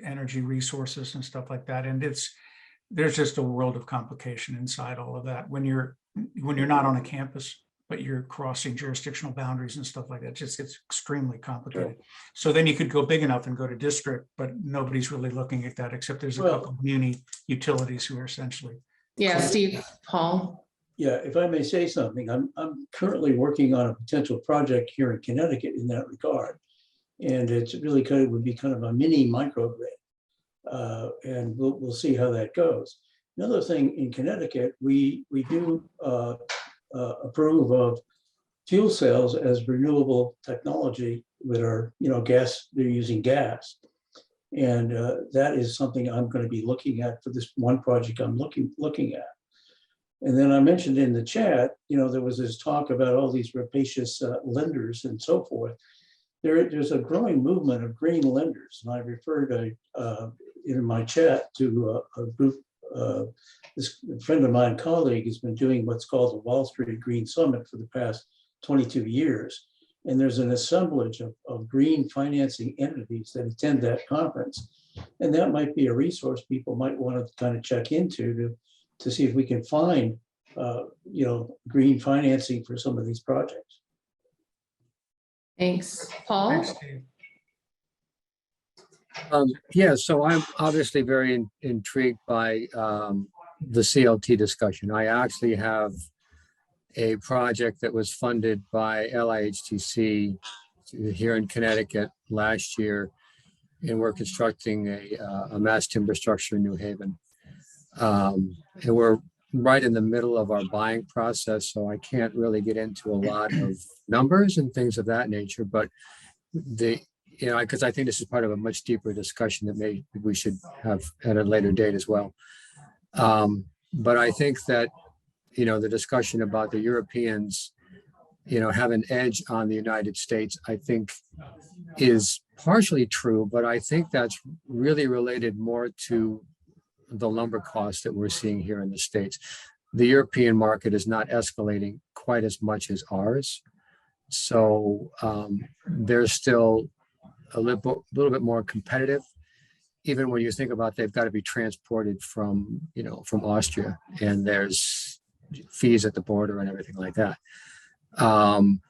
energy resources and stuff like that. And there's just a world of complication inside all of that when you're not on a campus, but you're crossing jurisdictional boundaries and stuff like that. It just gets extremely complicated. Sure. So then you could go big enough and go to district, but nobody's really looking at that except there's a couple of muni utilities who are essentially. Yeah, Steve, Paul. Yeah, if I may say something, I'm currently working on a potential project here in Connecticut in that regard. And it's really would be kind of a mini microgrid. And we'll see how that goes. Another thing in Connecticut, we do approve of fuel cells as renewable technology with our, gas, they're using gas. And that is something I'm going to be looking at for this one project I'm looking at. And then I mentioned in the chat, there was this talk about all these rapacious lenders and so forth. There's a growing movement of green lenders. And I referred in my chat to a group, this friend of mine, colleague, has been doing what's called the Wall Street Green Summit for the past 22 years. And there's an assemblage of green financing entities that attend that conference. And that might be a resource people might want to kind of check into to see if we can find, green financing for some of these projects. Thanks. Paul? Thanks, Steve. Yeah, so I'm obviously very intrigued by the CLT discussion. I actually have a project that was funded by LIHTC here in Connecticut last year, and we're constructing a mass timber structure in New Haven. And we're right in the middle of our buying process, so I can't really get into a lot of numbers and things of that nature, but because I think this is part of a much deeper discussion that maybe we should have at a later date as well. But I think that, the discussion about the Europeans, have an edge on the United States, I think is partially true, but I think that's really related more to the lumber costs that we're seeing here in the States. The European market is not escalating quite as much as ours. So they're still a little bit more competitive, even when you think about they've got to be transported from Austria, and there's fees at the border and everything like that. And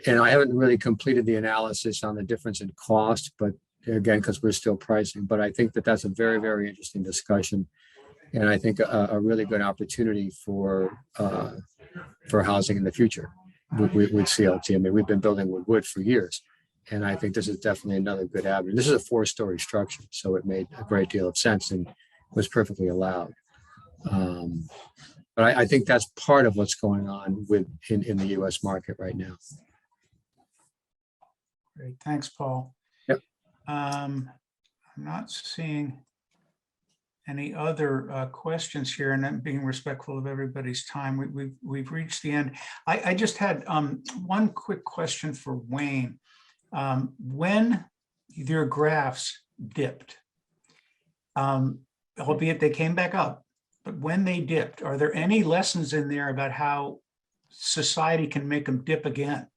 I haven't really completed the analysis on the difference in cost, but again, because we're still pricing, but I think that that's a very, very interesting discussion. And I think a really good opportunity for housing in the future with CLT. I mean, we've been building with wood for years, and I think this is definitely another good avenue. This is a 4-story structure, so it made a great deal of sense and was perfectly allowed. But I think that's part of what's going on in the U.S. market right now. Great, thanks, Paul. Yep. I'm not seeing any other questions here, and I'm being respectful of everybody's time. We've reached the end. I just had one quick question for Wayne. When your graphs dipped, albeit they came back up, but when they dipped, are there any lessons in there about how society can make them dip again?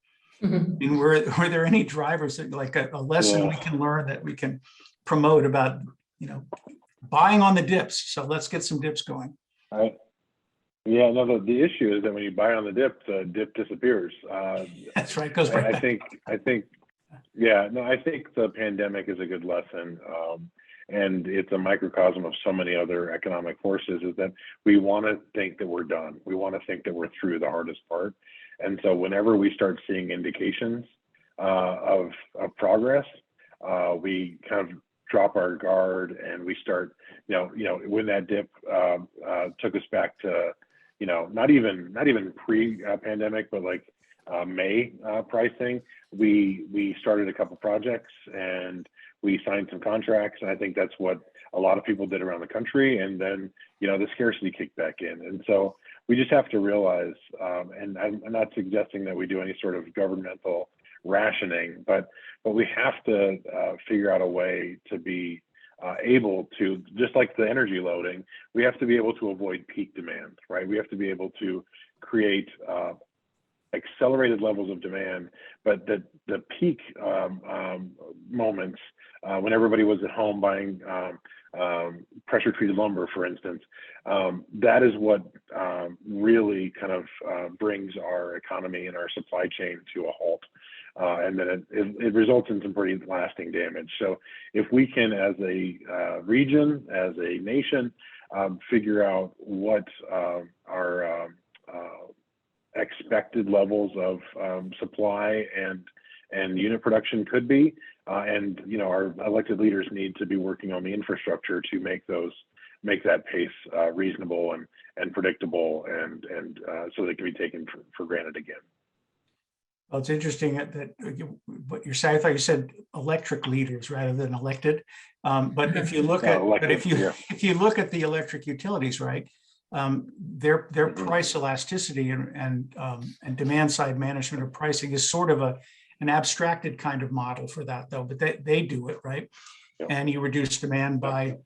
Mm-hmm. I mean, were there any drivers that, like a lesson we can learn that we can promote about, buying on the dips? So let's get some dips going. The issue is that when you buy on the dip disappears. That's right. Goes right I back. think the pandemic is a good lesson. And it's a microcosm of so many other economic forces, is that we want to think that we're done. We want to think that we're through the hardest part. And so whenever we start seeing indications of progress, we kind of drop our guard and we start, when that dip took us back to, not even pre-pandemic, but like May pricing, we started a couple projects and we signed some contracts, and I think that's what a lot of people did around the country. And then, the scarcity kicked back in. And so we just have to realize, and I'm not suggesting that we do any sort of governmental rationing, but we have to figure out a way to be able to, just like the energy loading, we have to be able to avoid peak demand, right? We have to be able to create accelerated levels of demand, but the peak moments when everybody was at home buying pressure treated lumber, for instance, that is what really kind of brings our economy and our supply chain to a halt. And then it results in some pretty lasting damage. So if we can, as a region, as a nation, figure out what our expected levels of supply and unit production could be, and our elected leaders need to be working on the infrastructure to make that pace reasonable and predictable, and so they can be taken for granted again. Well, it's interesting that what you're saying. I thought you said electric leaders rather than elected. But if you look at if you look at the electric utilities, right, their price elasticity and demand side management of pricing is sort of an abstracted kind of model for that, though. But they do it right, and you reduce demand by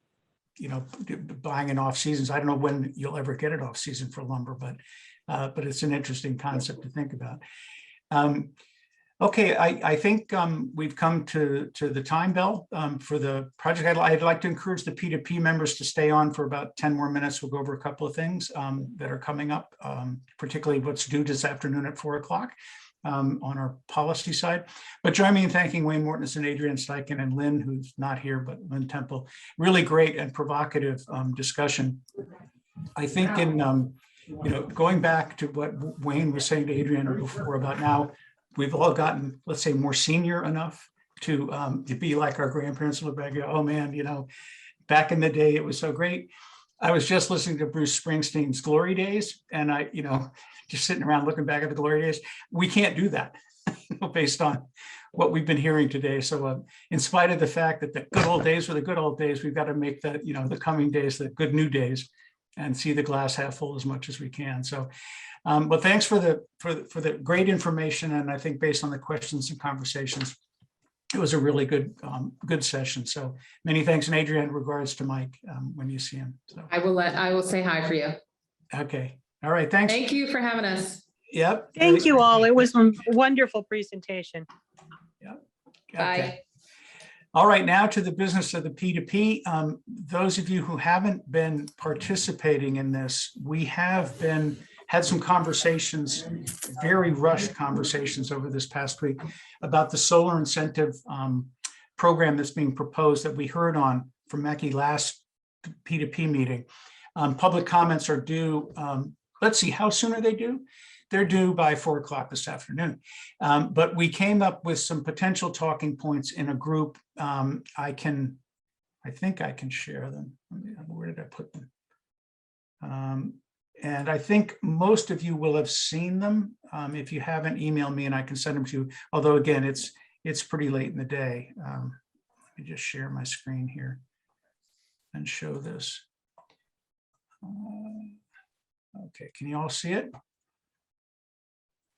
buying in off seasons. I don't know when you'll ever get it off season for lumber, but it's an interesting concept to think about. Okay, I think we've come to the time bell for the project. I'd like to encourage the P2P members to stay on for about 10 more minutes. We'll go over a couple of things that are coming up, particularly what's due this afternoon at 4 o'clock on our policy side. But join me in thanking Wayne Mortensen, Adrianne Steichen, and Lynn, who's not here, but Lynn Temple. Really great and provocative discussion. I think in going back to what Wayne was saying to Adrianne before about now, we've all gotten, let's say, more senior enough to be like our grandparents, look back and go, oh man, back in the day, it was so great. I was just listening to Bruce Springsteen's Glory Days, and I, just sitting around looking back at the Glory Days. We can't do that based on what we've been hearing today. So in spite of the fact that the good old days were the good old days, we've got to make that, the coming days, the good new days, and see the glass half full as much as we can. So, but thanks for the great information. And I think based on the questions and conversations, it was a really good session. So many thanks. And Adrianne, regards to Mike when you see him. So I will say hi for you. Okay. All right. Thanks. Thank you for having us. Yep. Thank you all. It was a wonderful presentation. Yep. Okay. Bye. All right, now to the business of the P2P. Those of you who haven't been participating in this, we have had some conversations, very rushed conversations over this past week about the solar incentive program that's being proposed that we heard on from Mackie last P2P meeting. Public comments are due. Let's see, how soon are they due? They're due by 4 o'clock this afternoon. But we came up with some potential talking points in a group. I think I can share them. Where did I put them? And I think most of you will have seen them. If you haven't, email me and I can send them to you. Although again, it's pretty late in the day. Let me just share my screen here and show this. Okay, can you all see it?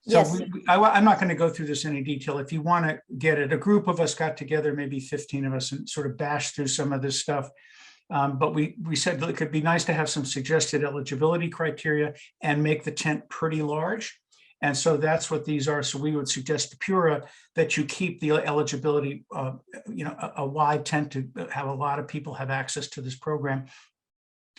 So Yes. I'm not going to go through this in any detail. If you want to get it, a group of us got together, maybe 15 of us, and sort of bashed through some of this stuff. But we said that it could be nice to have some suggested eligibility criteria and make the tent pretty large. And so that's what these are. So we would suggest to PURA that you keep the eligibility, a wide tent to have a lot of people have access to this program.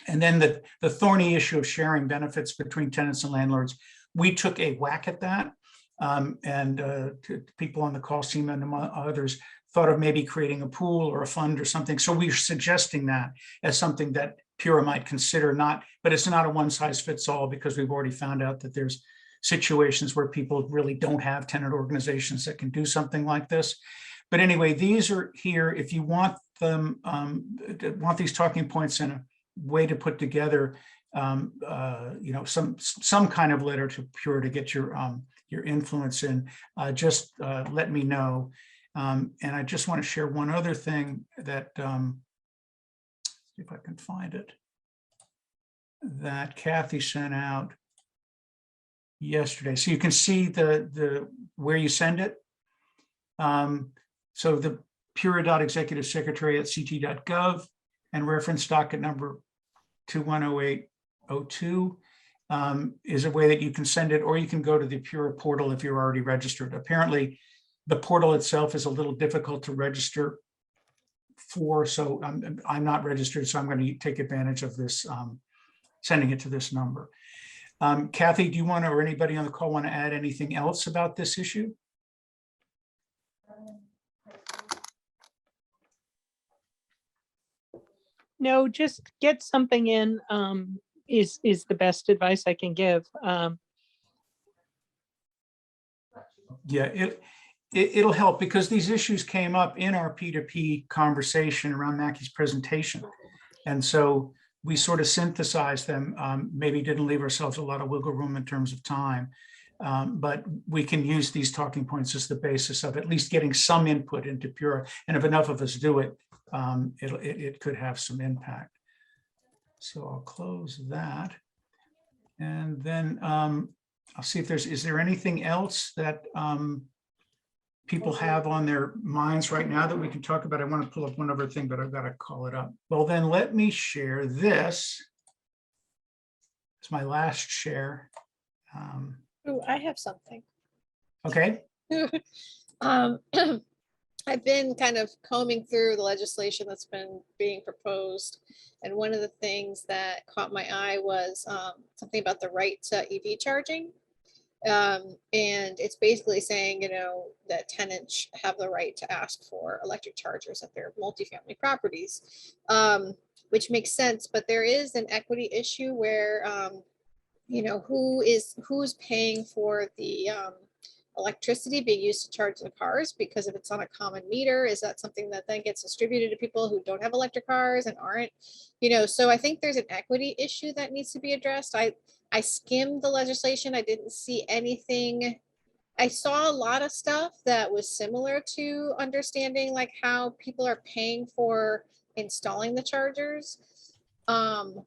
And then the thorny issue of sharing benefits between tenants and landlords. We took a whack at that, and people on the call team and others thought of maybe creating a pool or a fund or something. So we're suggesting that as something that PURA might consider, but it's not a one size fits all, because we've already found out that there's situations where people really don't have tenant organizations that can do something like this. But anyway, these are here. If you want them, want these talking points in a way to put together some kind of letter to PURA to get your influence in, just let me know. And I just want to share one other thing that, see if I can find it, that Kathy sent out yesterday. So you can see the where you send it. So the pura.executivesecretary@ct.gov and reference docket number 210802. is a way that you can send it, or you can go to the Pura portal if you're already registered. Apparently, the portal itself is a little difficult to register for, so I'm not registered, so I'm going to take advantage of this, sending it to this number. Kathy, do you want to, or anybody on the call want to add anything else about this issue? No, just get something in is the best advice I can give. Yeah, it'll help, because these issues came up in our P2P conversation around Mackie's presentation. And so we sort of synthesized them, maybe didn't leave ourselves a lot of wiggle room in terms of time. But we can use these talking points as the basis of at least getting some input into Pura. And if enough of us do it, it could have some impact. So I'll close that. And then I'll see if is there anything else that people have on their minds right now that we can talk about? I want to pull up one other thing, but I've got to call it up. Well, then let me share this. It's my last share. Ooh, I have something. Okay. I've been kind of combing through the legislation that's been being proposed. And one of the things that caught my eye was something about the right to EV charging. And it's basically saying, that tenants have the right to ask for electric chargers at their multifamily properties, which makes sense. But there is an equity issue where, who's paying for the electricity being used to charge the cars, because if it's on a common meter, is that something that then gets distributed to people who don't have electric cars and aren't, so I think there's an equity issue that needs to be addressed. I skimmed the legislation. I didn't see anything. I saw a lot of stuff that was similar to understanding like how people are paying for installing the chargers. I'm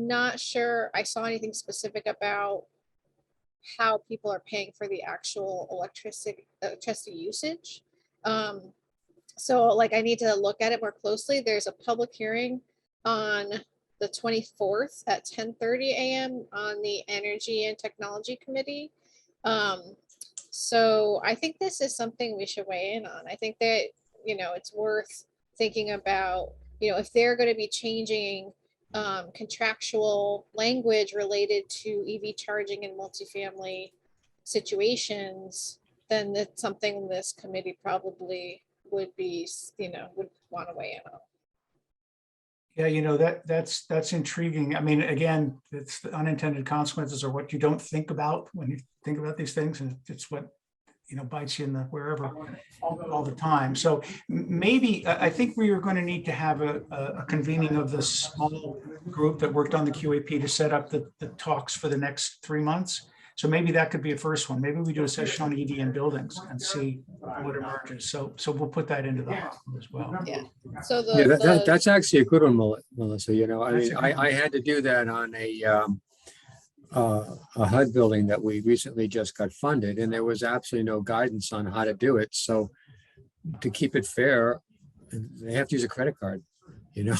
not sure I saw anything specific about how people are paying for the actual electricity usage. So like I need to look at it more closely. There's a public hearing on the 24th at 10:30 a.m. on the Energy and Technology Committee. So I think this is something we should weigh in on. I think that, it's worth thinking about, if they're going to be changing contractual language related to EV charging in multifamily situations, then that's something this committee probably would be, would want to weigh in on. Yeah, that's intriguing. I mean, again, it's the unintended consequences are what you don't think about when you think about these things, and it's what bites you in the wherever all the time. So maybe I think we are going to need to have a convening of this small group that worked on the QAP to set up the talks for the next 3 months. So maybe that could be a first one. Maybe we do a session on EV in buildings and see what emerges. So we'll put that into the hospital as well. Yeah. So That's actually a good one, Melissa. I had to do that on a HUD building that we recently just got funded, and there was absolutely no guidance on how to do it. So to keep it fair, they have to use a credit card, Yeah.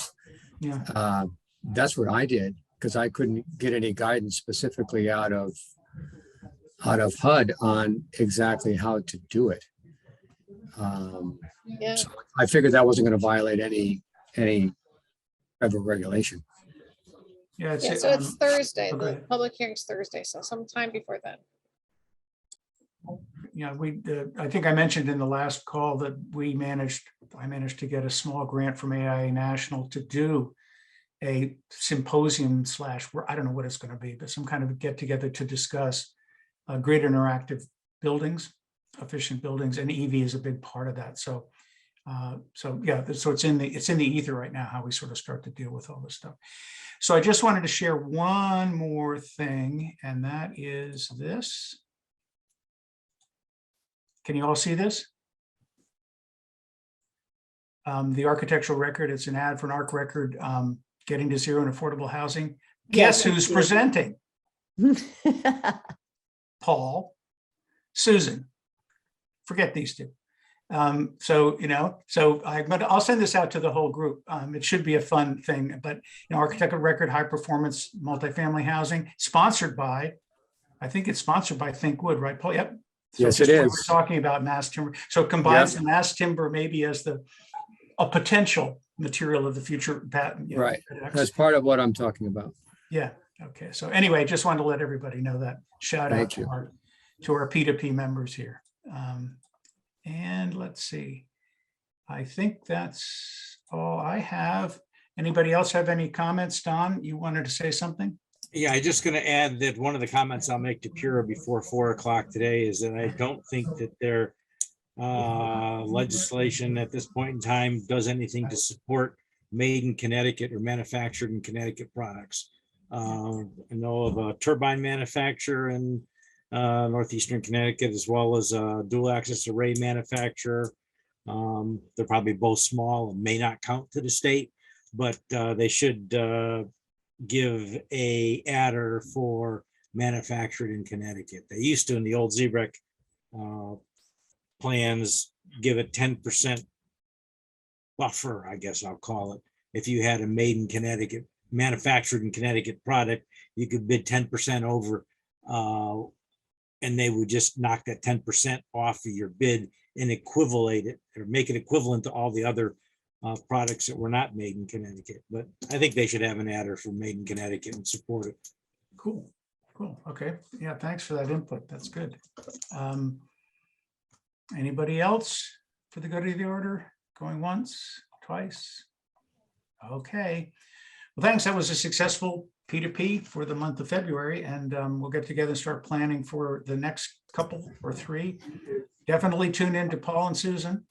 That's what I did, because I couldn't get any guidance specifically out of HUD on exactly how to do it. Yeah. So I figured that wasn't going to violate any federal regulation. Yeah. So it's Thursday. Okay. The public hearing's Thursday. So sometime before then. Yeah, I think I mentioned in the last call that I managed to get a small grant from AIA National to do a symposium / I don't know what it's going to be, but some kind of get together to discuss grid interactive buildings, efficient buildings, and EV is a big part of that. So yeah, so it's in the ether right now, how we sort of start to deal with all this stuff. So I just wanted to share one more thing, and that is this. Can you all see this? The architectural record, it's an ad for an ARC record, getting to zero in affordable housing. Guess who's presenting? Paul, Susan. Forget these two. So, I'll send this out to the whole group. It should be a fun thing, but, Architect of Record, High Performance Multifamily Housing, sponsored by, I think it's sponsored by Think Wood, right, Paul? Yep. So Yes, just it when is. We're talking about mass timber. So it combines the mass timber maybe as a potential material of the future. Right. That's part of what I'm talking about. Yeah. Okay. So anyway, just wanted to let everybody know that. Shout out Thank you. to our P2P members here. And let's see. I think that's all I have. Anybody else have any comments? Don, you wanted to say something? Yeah, I'm just going to add that one of the comments I'll make to Pura before 4 o'clock today is that I don't think that their legislation at this point in time does anything to support made in Connecticut or manufactured in Connecticut products. I know of a turbine manufacturer in northeastern Connecticut, as well as a dual axis array manufacturer. They're probably both small and may not count to the state, but they should give a adder for manufactured in Connecticut. They used to in the old ZBREC plans give it 10% buffer, I guess I'll call it. If you had a made in Connecticut, manufactured in Connecticut product, you could bid 10% over and they would just knock that 10% off of your bid and equivalent it or make it equivalent to all the other products that were not made in Connecticut. But I think they should have an adder for made in Connecticut and support it. Cool. Okay. Yeah. Thanks for that input. That's good. Anybody else for the good of the order? Going once, twice? Okay. Well, thanks. That was a successful P2P for the month of February, and we'll get together and start planning for the next couple or three. Definitely tune in to Paul and Susan,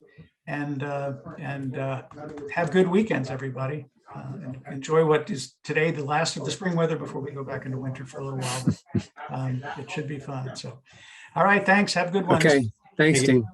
and have good weekends, everybody. And enjoy what is today the last of the spring weather before we go back into winter for a little while. But, it should be fun. So, all right. Thanks. Have a good one. Okay. Thanks, Dean.